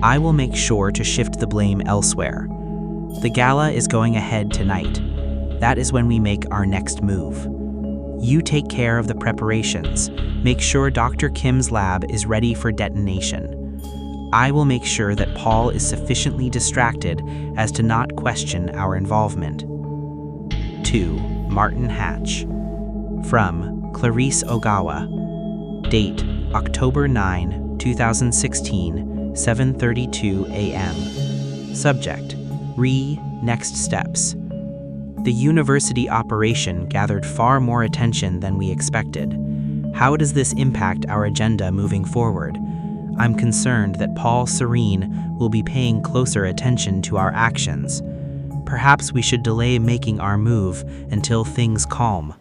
I will make sure to shift the blame elsewhere. The gala is going ahead tonight. That is when we make our next move. You take care of the preparations. Make sure Dr. Kim's lab is ready for detonation. I will make sure that Paul is sufficiently distracted as to not question our involvement. To Martin Hatch. From Clarice Ogawa. Date October 9, 2016, 7:32 a.m. Subject: Next steps. The university operation gathered far more attention than we expected. How does this impact our agenda moving forward? I'm concerned that Paul Serene will be paying closer attention to our actions. Perhaps we should delay making our move until things calm.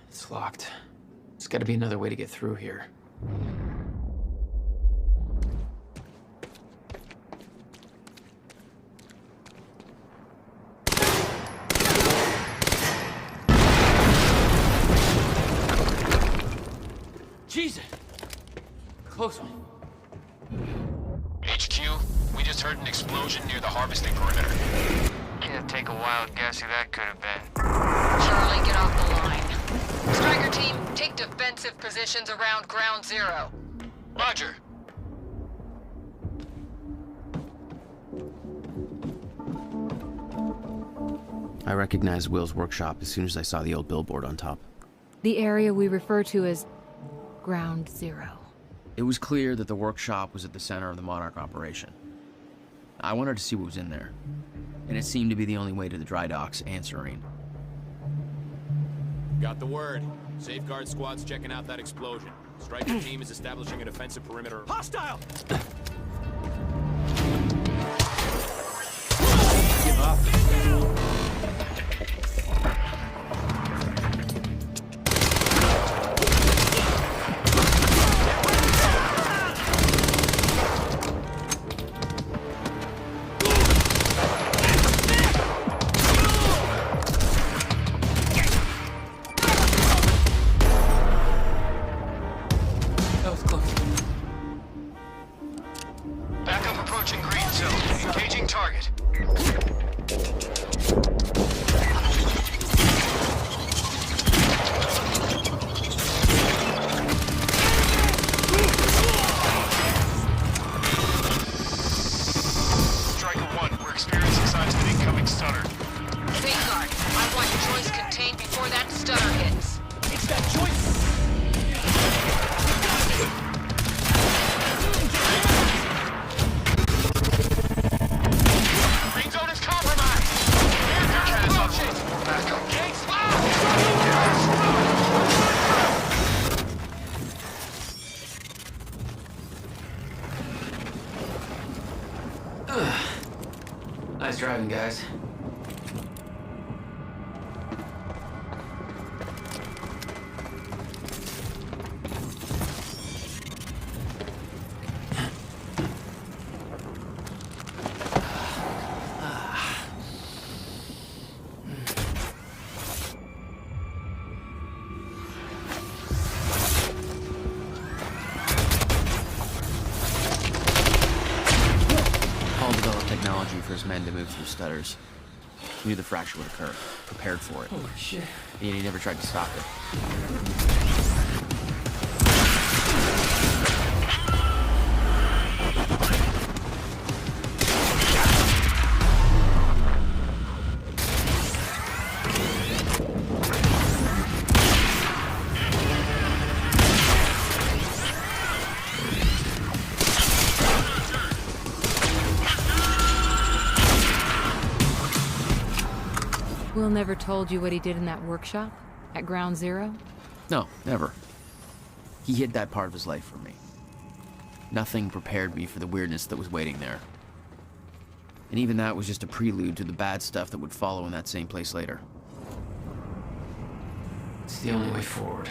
It's locked. There's gotta be another way to get through here. Jesus! Close one. HQ, we just heard an explosion near the harvesting perimeter. Yeah, take a wild guess who that could have been. Charlie, get off the line. Striker team, take defensive positions around ground zero. Roger. I recognized Will's workshop as soon as I saw the old billboard on top. The area we refer to as Ground Zero. It was clear that the workshop was at the center of the Monarch operation. I wanted to see what was in there. And it seemed to be the only way to the dry docks and Serene. Got the word. Safeguard squad's checking out that explosion. Striker team is establishing a defensive perimeter. Hostile! Give up. Backup approaching green zone. Engaging target. Striker 1, we're experiencing signs of incoming stutter. Safeguard, I want Joyce contained before that stutter hits. It's that Joyce! Green zone is compromised. Air approaching. Backup. Gates. Nice driving, guys. Paul developed technology for his men to move through Stutters. He knew the fracture would occur, prepared for it. Holy shit. And he never tried to stop it. Will never told you what he did in that workshop? At Ground Zero? No, never. He hid that part of his life from me. Nothing prepared me for the weirdness that was waiting there. And even that was just a prelude to the bad stuff that would follow in that same place later. It's the only way forward.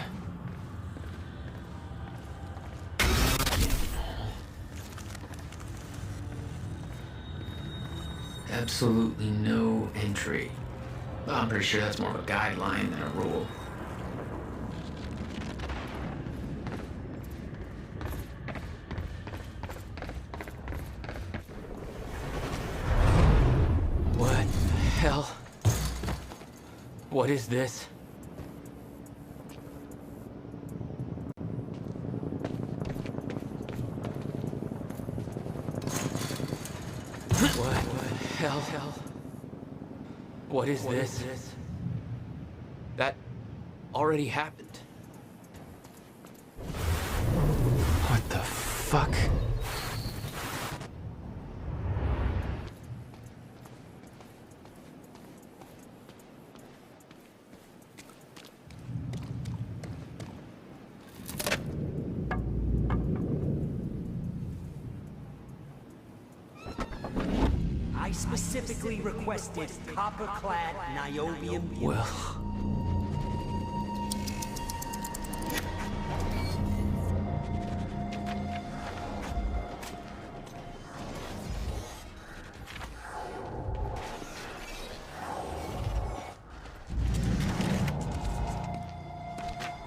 Absolutely no entry. Well, I'm pretty sure that's more of a guideline than a rule. What the hell? What is this? What the hell? What is this? That already happened. What the fuck? I specifically requested copper-clad niobium. Well.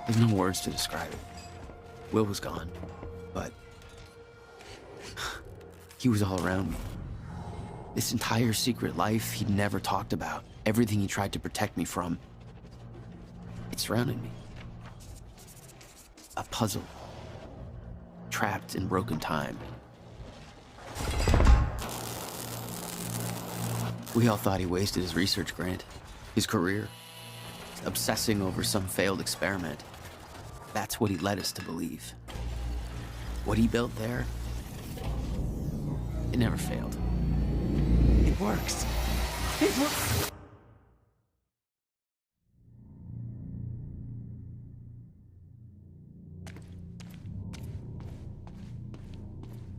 There's no words to describe it. Will was gone, but he was all around me. This entire secret life he'd never talked about, everything he tried to protect me from, it surrounded me. A puzzle, trapped in broken time. We all thought he wasted his research grant, his career, obsessing over some failed experiment. That's what he led us to believe. What he built there, it never failed. It works. It works.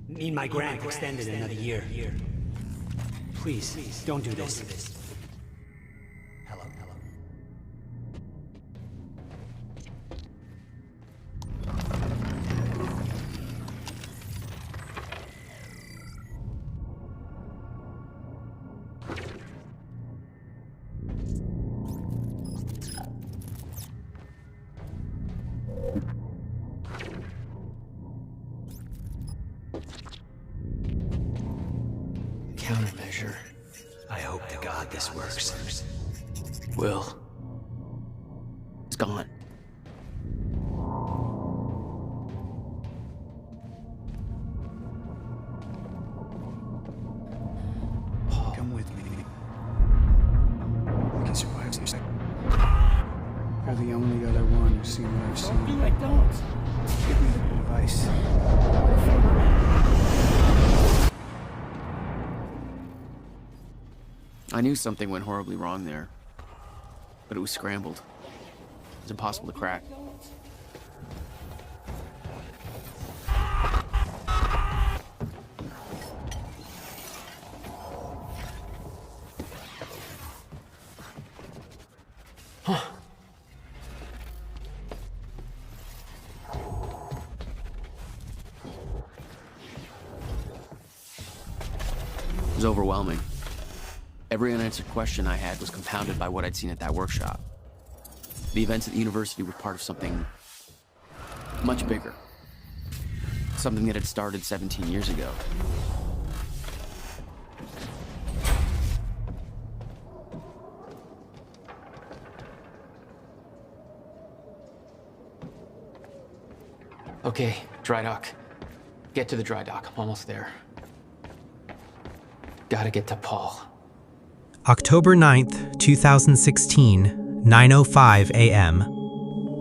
Need my grant extended another year. Please, don't do this. Hello. Countermeasure. I hope to God this works. Will. It's gone. Come with me. I can survive this. You're the only other one who's seen what I've seen. Don't. Give me the device. I knew something went horribly wrong there, but it was scrambled. It was impossible to crack. It was overwhelming. Every unanswered question I had was compounded by what I'd seen at that workshop. The events at the university were part of something much bigger. Something that had started 17 years ago. Okay, dry dock. Get to the dry dock. I'm almost there. Gotta get to Paul. October 9th, 2016, 9:05 a.m.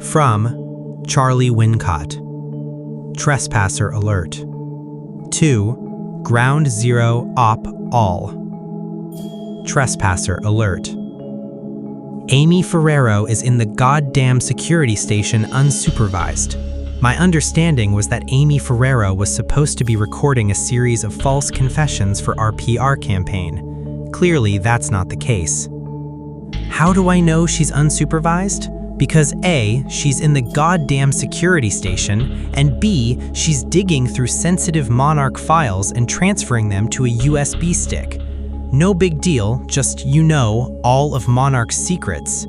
From Charlie Wincott. Trespasser alert. To Ground Zero Op All. Trespasser alert. Amy Ferrero is in the goddamn security station unsupervised. My understanding was that Amy Ferrero was supposed to be recording a series of false confessions for our PR campaign. Clearly, that's not the case. How do I know she's unsupervised? Because A, she's in the goddamn security station, and B, she's digging through sensitive Monarch files and transferring them to a USB stick. No big deal, just, all of Monarch's secrets.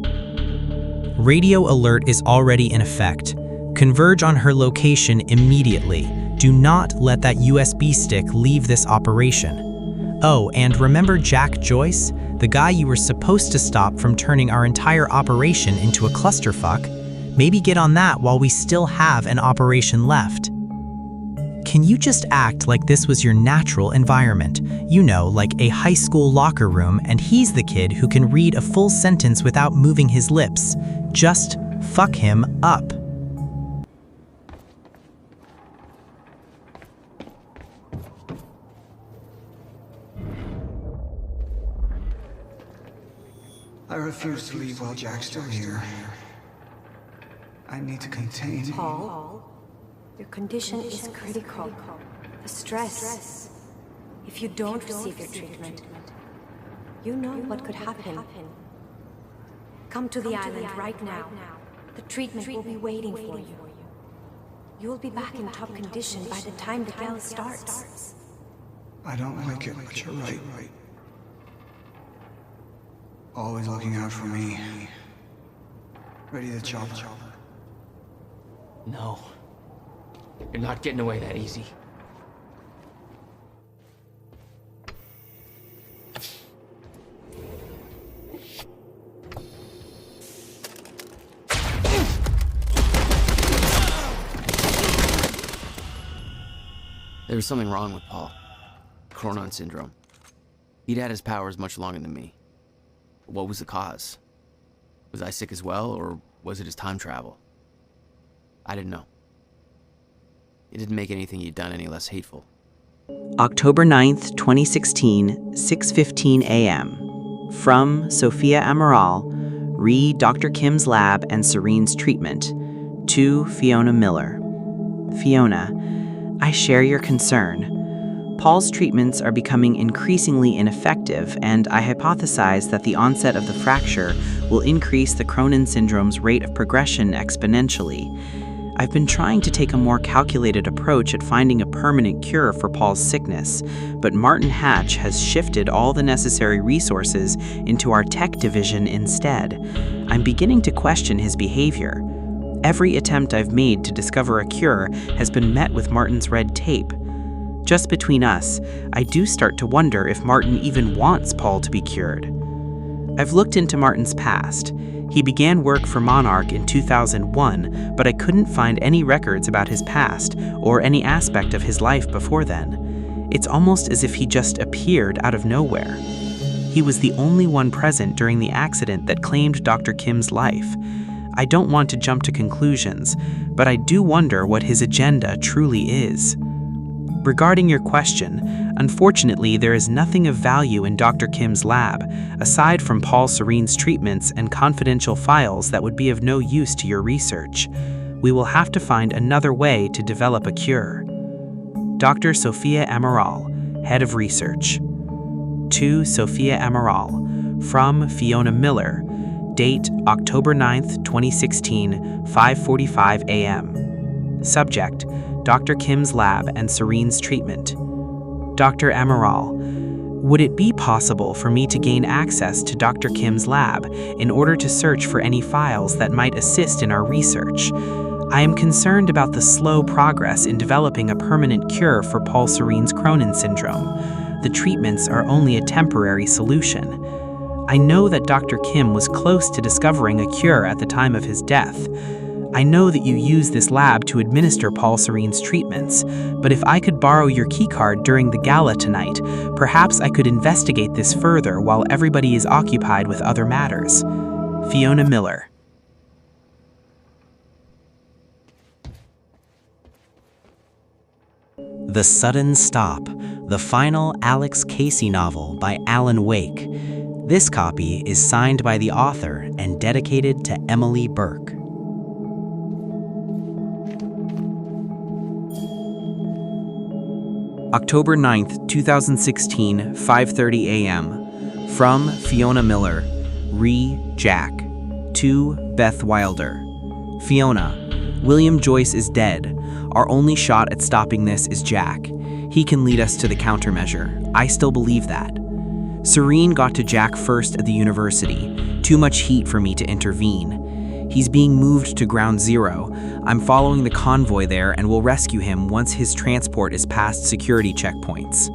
Radio alert is already in effect. Converge on her location immediately. Do not let that USB stick leave this operation. Oh, and remember Jack Joyce, the guy you were supposed to stop from turning our entire operation into a clusterfuck? Maybe get on that while we still have an operation left. Can you just act like this was your natural environment? Like a high school locker room, and he's the kid who can read a full sentence without moving his lips. Just fuck him up. I refuse to leave while Jack's still here. I need to contain. Paul, your condition is critical. The stress. If you don't receive your treatment, you know what could happen. Come to the island right now. The treatment will be waiting for you. You'll be back in top condition by the time the gala starts. I don't like it, but you're right. Always looking out for me. Ready to chop. No. You're not getting away that easy. There was something wrong with Paul. Chronon syndrome. He'd had his powers much longer than me. What was the cause? Was I sick as well, or was it his time travel? I didn't know. It didn't make anything he'd done any less hateful. October 9th, 2016, 6:15 a.m. From Sophia Amaral, re Dr. Kim's lab and Serene's treatment, to Fiona Miller. Fiona, I share your concern. Paul's treatments are becoming increasingly ineffective, and I hypothesize that the onset of the fracture will increase the Chronon syndrome's rate of progression exponentially. I've been trying to take a more calculated approach at finding a permanent cure for Paul's sickness, but Martin Hatch has shifted all the necessary resources into our tech division instead. I'm beginning to question his behavior. Every attempt I've made to discover a cure has been met with Martin's red tape. Just between us, I do start to wonder if Martin even wants Paul to be cured. I've looked into Martin's past. He began work for Monarch in 2001, but I couldn't find any records about his past or any aspect of his life before then. It's almost as if he just appeared out of nowhere. He was the only one present during the accident that claimed Dr. Kim's life. I don't want to jump to conclusions, but I do wonder what his agenda truly is. Regarding your question, unfortunately there is nothing of value in Dr. Kim's lab, aside from Paul Serene's treatments and confidential files that would be of no use to your research. We will have to find another way to develop a cure. Dr. Sophia Amaral, Head of Research. To Sophia Amaral, from Fiona Miller, date October 9th, 2016, 5:45 a.m. Subject, Dr. Kim's lab and Serene's treatment. Dr. Amaral, would it be possible for me to gain access to Dr. Kim's lab in order to search for any files that might assist in our research? I am concerned about the slow progress in developing a permanent cure for Paul Serene's Chronon syndrome. The treatments are only a temporary solution. I know that Dr. Kim was close to discovering a cure at the time of his death. I know that you use this lab to administer Paul Serene's treatments, but if I could borrow your keycard during the gala tonight, perhaps I could investigate this further while everybody is occupied with other matters. Fiona Miller. The Sudden Stop, the final Alex Casey novel by Alan Wake. This copy is signed by the author and dedicated to Emily Burke. October 9th, 2016, 5:30 a.m. From Fiona Miller, re Jack. To Beth Wilder. Fiona, William Joyce is dead. Our only shot at stopping this is Jack. He can lead us to the countermeasure. I still believe that. Serene got to Jack first at the university. Too much heat for me to intervene. He's being moved to Ground Zero. I'm following the convoy there and will rescue him once his transport is past security checkpoints.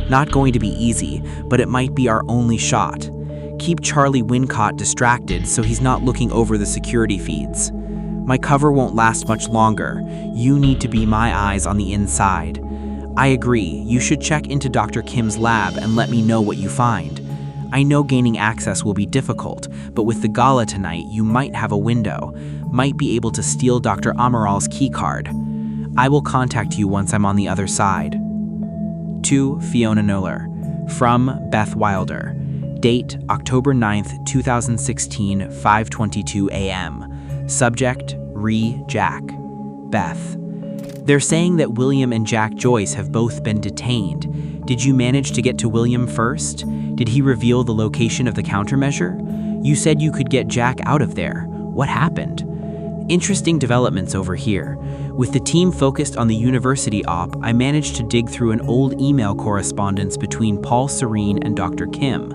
Not going to be easy, but it might be our only shot. Keep Charlie Wincott distracted so he's not looking over the security feeds. My cover won't last much longer. You need to be my eyes on the inside. I agree, you should check into Dr. Kim's lab and let me know what you find. I know gaining access will be difficult, but with the gala tonight, you might have a window, might be able to steal Dr. Amaral's keycard. I will contact you once I'm on the other side. To Fiona Miller, from Beth Wilder. Date October 9th, 2016, 5:22 a.m. Subject, re Jack. Beth. They're saying that William and Jack Joyce have both been detained. Did you manage to get to William first? Did he reveal the location of the countermeasure? You said you could get Jack out of there. What happened? Interesting developments over here. With the team focused on the university op, I managed to dig through an old email correspondence between Paul Serene and Dr. Kim.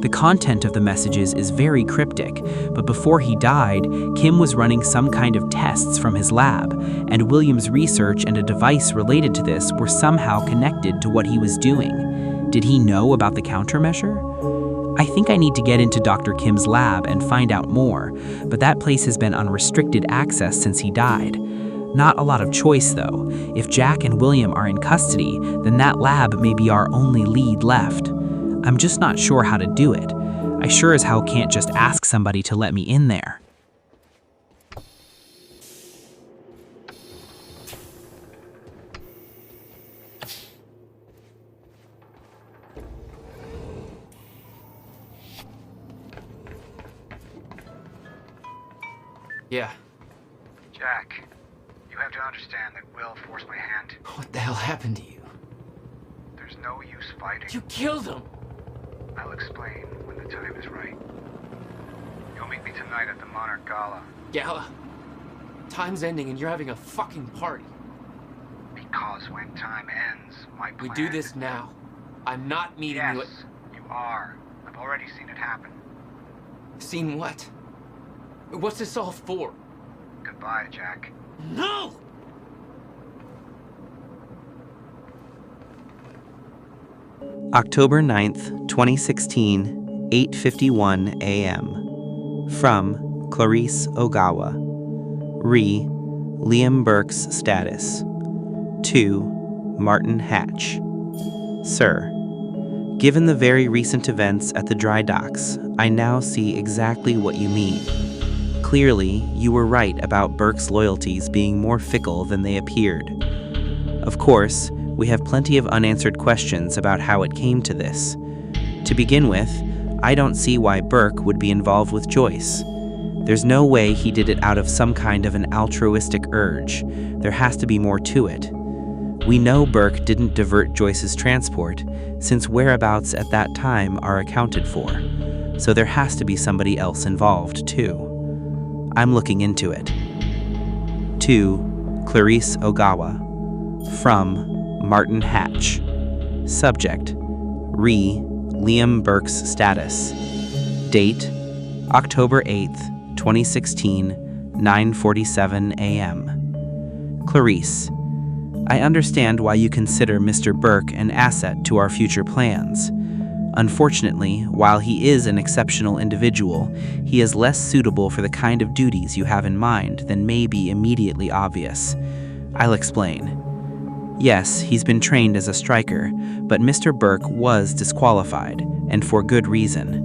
The content of the messages is very cryptic, but before he died, Kim was running some kind of tests from his lab, and William's research and a device related to this were somehow connected to what he was doing. Did he know about the countermeasure? I think I need to get into Dr. Kim's lab and find out more, but that place has been unrestricted access since he died. Not a lot of choice, though. If Jack and William are in custody, then that lab may be our only lead left. I'm just not sure how to do it. I sure as hell can't just ask somebody to let me in there. Yeah. Jack, you have to understand that Will forced my hand. What the hell happened to you? There's no use fighting. You killed him! I'll explain when the time is right. You'll meet me tonight at the Monarch Gala. Gala? Time's ending and you're having a fucking party. Because when time ends, my plan... We do this now. I'm not meeting you at... Yes, you are. I've already seen it happen. Seen what? What's this all for? Goodbye, Jack. No! October 9th, 2016, 8:51 a.m. From Clarice Ogawa. Re. Liam Burke's status. To Martin Hatch. Sir, given the very recent events at the dry docks, I now see exactly what you mean. Clearly, you were right about Burke's loyalties being more fickle than they appeared. Of course, we have plenty of unanswered questions about how it came to this. To begin with, I don't see why Burke would be involved with Joyce. There's no way he did it out of some kind of an altruistic urge. There has to be more to it. We know Burke didn't divert Joyce's transport, since whereabouts at that time are accounted for. So there has to be somebody else involved, too. I'm looking into it. To Clarice Ogawa. From Martin Hatch. Subject: Re. Liam Burke's status. Date: October 8th, 2016, 9:47 a.m. Clarice, I understand why you consider Mr. Burke an asset to our future plans. Unfortunately, while he is an exceptional individual, he is less suitable for the kind of duties you have in mind than may be immediately obvious. I'll explain. Yes, he's been trained as a striker, but Mr. Burke was disqualified, and for good reason.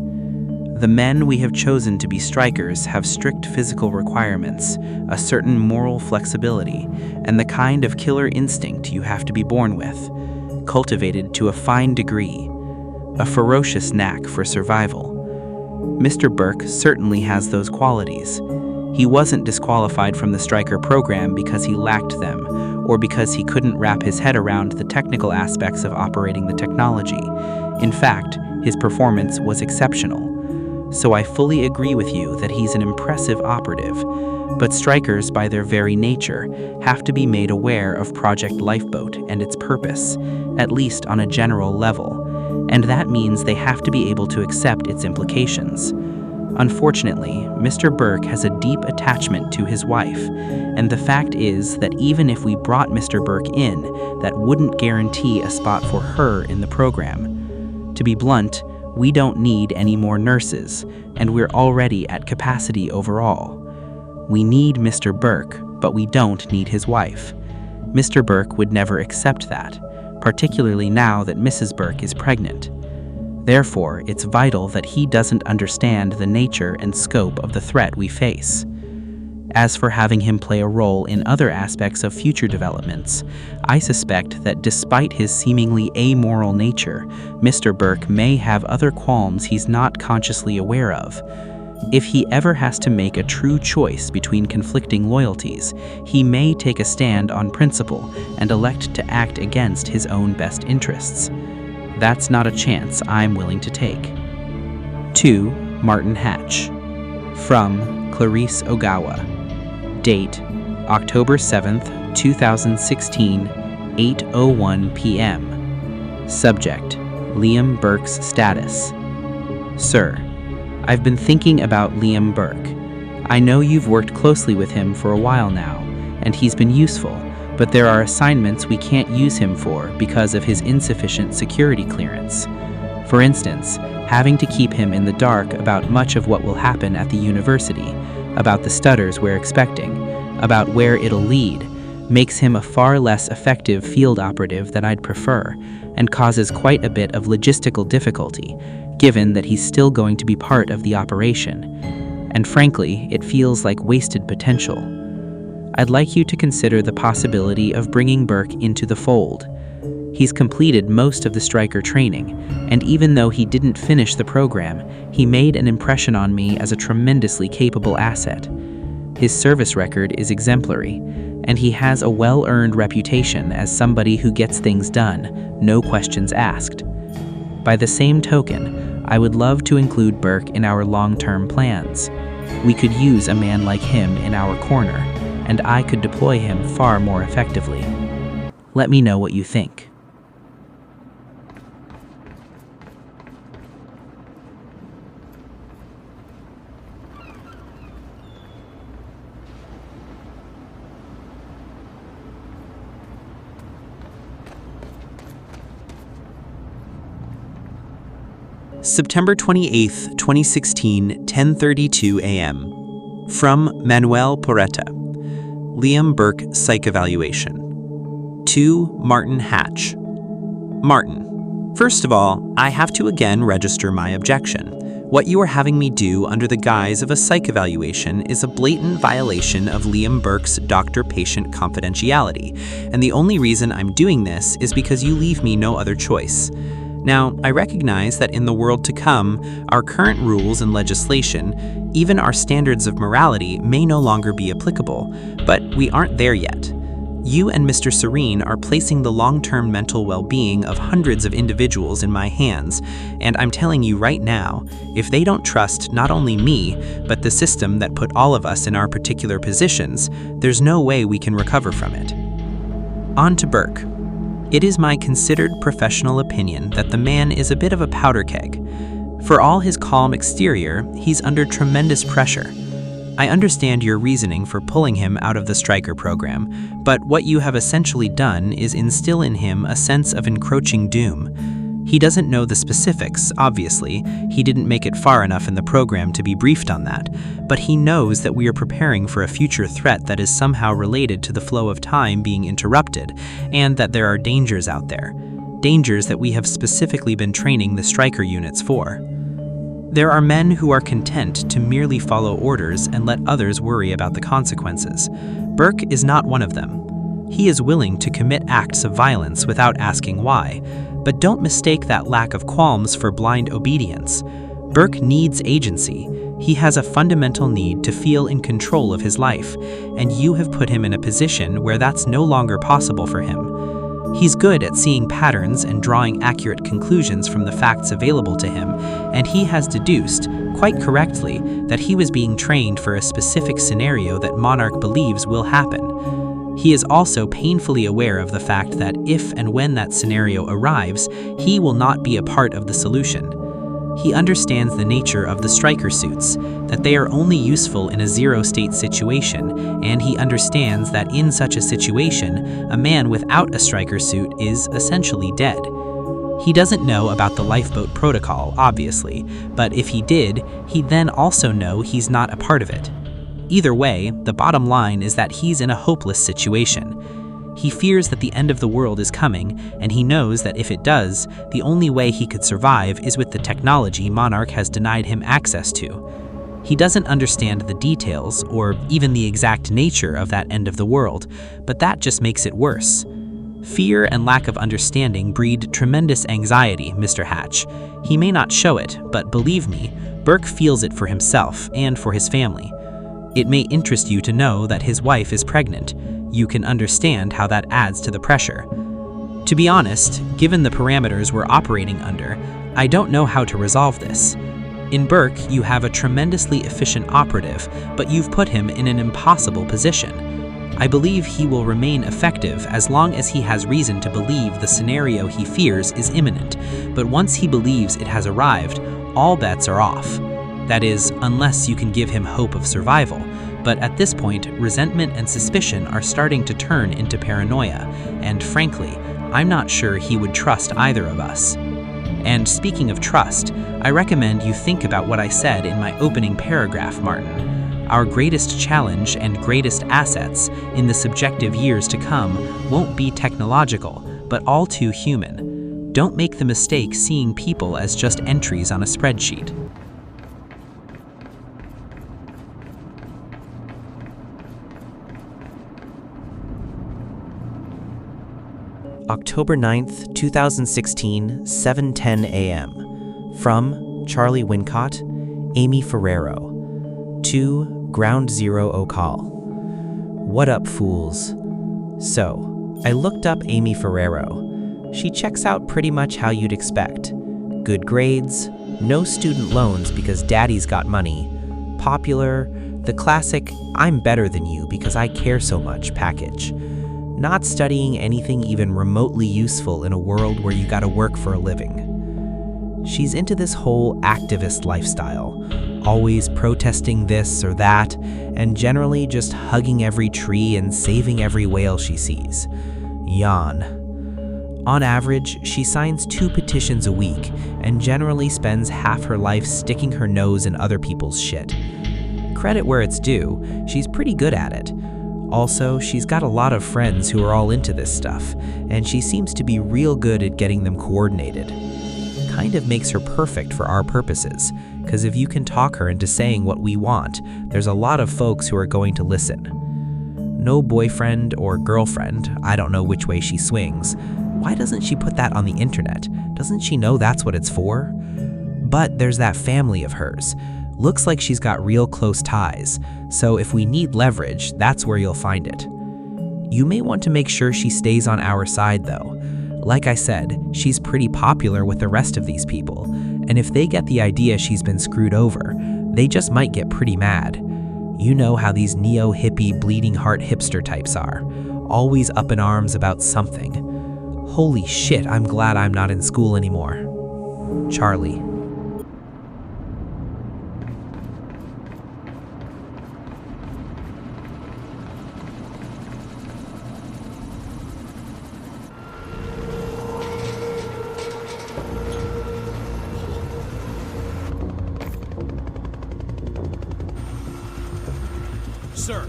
The men we have chosen to be strikers have strict physical requirements, a certain moral flexibility, and the kind of killer instinct you have to be born with, cultivated to a fine degree, a ferocious knack for survival. Mr. Burke certainly has those qualities. He wasn't disqualified from the striker program because he lacked them, or because he couldn't wrap his head around the technical aspects of operating the technology. In fact, his performance was exceptional. So I fully agree with you that he's an impressive operative, but strikers by their very nature have to be made aware of Project Lifeboat and its purpose, at least on a general level, and that means they have to be able to accept its implications. Unfortunately, Mr. Burke has a deep attachment to his wife, and the fact is that even if we brought Mr. Burke in, that wouldn't guarantee a spot for her in the program. To be blunt, we don't need any more nurses, and we're already at capacity overall. We need Mr. Burke, but we don't need his wife. Mr. Burke would never accept that, particularly now that Mrs. Burke is pregnant. Therefore, it's vital that he doesn't understand the nature and scope of the threat we face. As for having him play a role in other aspects of future developments, I suspect that despite his seemingly amoral nature, Mr. Burke may have other qualms he's not consciously aware of. If he ever has to make a true choice between conflicting loyalties, he may take a stand on principle and elect to act against his own best interests. That's not a chance I'm willing to take. To Martin Hatch. From Clarice Ogawa. Date: October 7th, 2016, 8:01 p.m. Subject: Liam Burke's status. Sir, I've been thinking about Liam Burke. I know you've worked closely with him for a while now, and he's been useful, but there are assignments we can't use him for because of his insufficient security clearance. For instance, having to keep him in the dark about much of what will happen at the university, about the Stutters we're expecting, about where it'll lead, makes him a far less effective field operative than I'd prefer, and causes quite a bit of logistical difficulty, given that he's still going to be part of the operation. And frankly, it feels like wasted potential. I'd like you to consider the possibility of bringing Burke into the fold. He's completed most of the striker training, and even though he didn't finish the program, he made an impression on me as a tremendously capable asset. His service record is exemplary, and he has a well-earned reputation as somebody who gets things done, no questions asked. By the same token, I would love to include Burke in our long-term plans. We could use a man like him in our corner, and I could deploy him far more effectively. Let me know what you think. September 28th, 2016, 10:32 a.m. From Manuel Porreta. Liam Burke Psych Evaluation. To Martin Hatch. Martin, first of all, I have to again register my objection. What you are having me do under the guise of a psych evaluation is a blatant violation of Liam Burke's doctor-patient confidentiality, and the only reason I'm doing this is because you leave me no other choice. Now, I recognize that in the world to come, our current rules and legislation, even our standards of morality, may no longer be applicable, but we aren't there yet. You and Mr. Serene are placing the long-term mental well-being of hundreds of individuals in my hands, and I'm telling you right now, if they don't trust not only me, but the system that put all of us in our particular positions, there's no way we can recover from it. On to Burke. It is my considered professional opinion that the man is a bit of a powder keg. For all his calm exterior, he's under tremendous pressure. I understand your reasoning for pulling him out of the Striker program, but what you have essentially done is instill in him a sense of encroaching doom. He doesn't know the specifics, obviously. He didn't make it far enough in the program to be briefed on that, but he knows that we are preparing for a future threat that is somehow related to the flow of time being interrupted, and that there are dangers out there. Dangers that we have specifically been training the Striker units for. There are men who are content to merely follow orders and let others worry about the consequences. Burke is not one of them. He is willing to commit acts of violence without asking why, but don't mistake that lack of qualms for blind obedience. Burke needs agency. He has a fundamental need to feel in control of his life, and you have put him in a position where that's no longer possible for him. He's good at seeing patterns and drawing accurate conclusions from the facts available to him, and he has deduced, quite correctly, that he was being trained for a specific scenario that Monarch believes will happen. He is also painfully aware of the fact that if and when that scenario arrives, he will not be a part of the solution. He understands the nature of the Striker suits, that they are only useful in a zero-state situation, and he understands that in such a situation, a man without a Striker suit is essentially dead. He doesn't know about the lifeboat protocol, obviously, but if he did, he'd then also know he's not a part of it. Either way, the bottom line is that he's in a hopeless situation. He fears that the end of the world is coming, and he knows that if it does, the only way he could survive is with the technology Monarch has denied him access to. He doesn't understand the details, or even the exact nature of that end of the world, but that just makes it worse. Fear and lack of understanding breed tremendous anxiety, Mr. Hatch. He may not show it, but believe me, Burke feels it for himself and for his family. It may interest you to know that his wife is pregnant. You can understand how that adds to the pressure. To be honest, given the parameters we're operating under, I don't know how to resolve this. In Burke, you have a tremendously efficient operative, but you've put him in an impossible position. I believe he will remain effective as long as he has reason to believe the scenario he fears is imminent, but once he believes it has arrived, all bets are off. That is, unless you can give him hope of survival. But at this point, resentment and suspicion are starting to turn into paranoia, and frankly, I'm not sure he would trust either of us. And speaking of trust, I recommend you think about what I said in my opening paragraph, Martin. Our greatest challenge and greatest assets in the subjective years to come won't be technological, but all too human. Don't make the mistake seeing people as just entries on a spreadsheet. October 9th, 2016, 7:10 a.m. From Charlie Wincott, Amy Ferrero. To Ground Zero Okal. What up, fools? So, I looked up Amy Ferrero. She checks out pretty much how you'd expect. Good grades, no student loans because daddy's got money, popular, the classic "I'm better than you because I care so much" package. Not studying anything even remotely useful in a world where you gotta work for a living. She's into this whole activist lifestyle, always protesting this or that, and generally just hugging every tree and saving every whale she sees. Yawn. On average, she signs 2 petitions a week and generally spends half her life sticking her nose in other people's shit. Credit where it's due, she's pretty good at it. Also, she's got a lot of friends who are all into this stuff, and she seems to be real good at getting them coordinated. Kind of makes her perfect for our purposes, because if you can talk her into saying what we want, there's a lot of folks who are going to listen. No boyfriend or girlfriend, I don't know which way she swings. Why doesn't she put that on the internet? Doesn't she know that's what it's for? But there's that family of hers. Looks like she's got real close ties, so if we need leverage, that's where you'll find it. You may want to make sure she stays on our side though. Like I said, she's pretty popular with the rest of these people, and if they get the idea she's been screwed over, they just might get pretty mad. You know how these neo-hippie, bleeding heart hipster types are, always up in arms about something. Holy shit, I'm glad I'm not in school anymore. Charlie. Sir,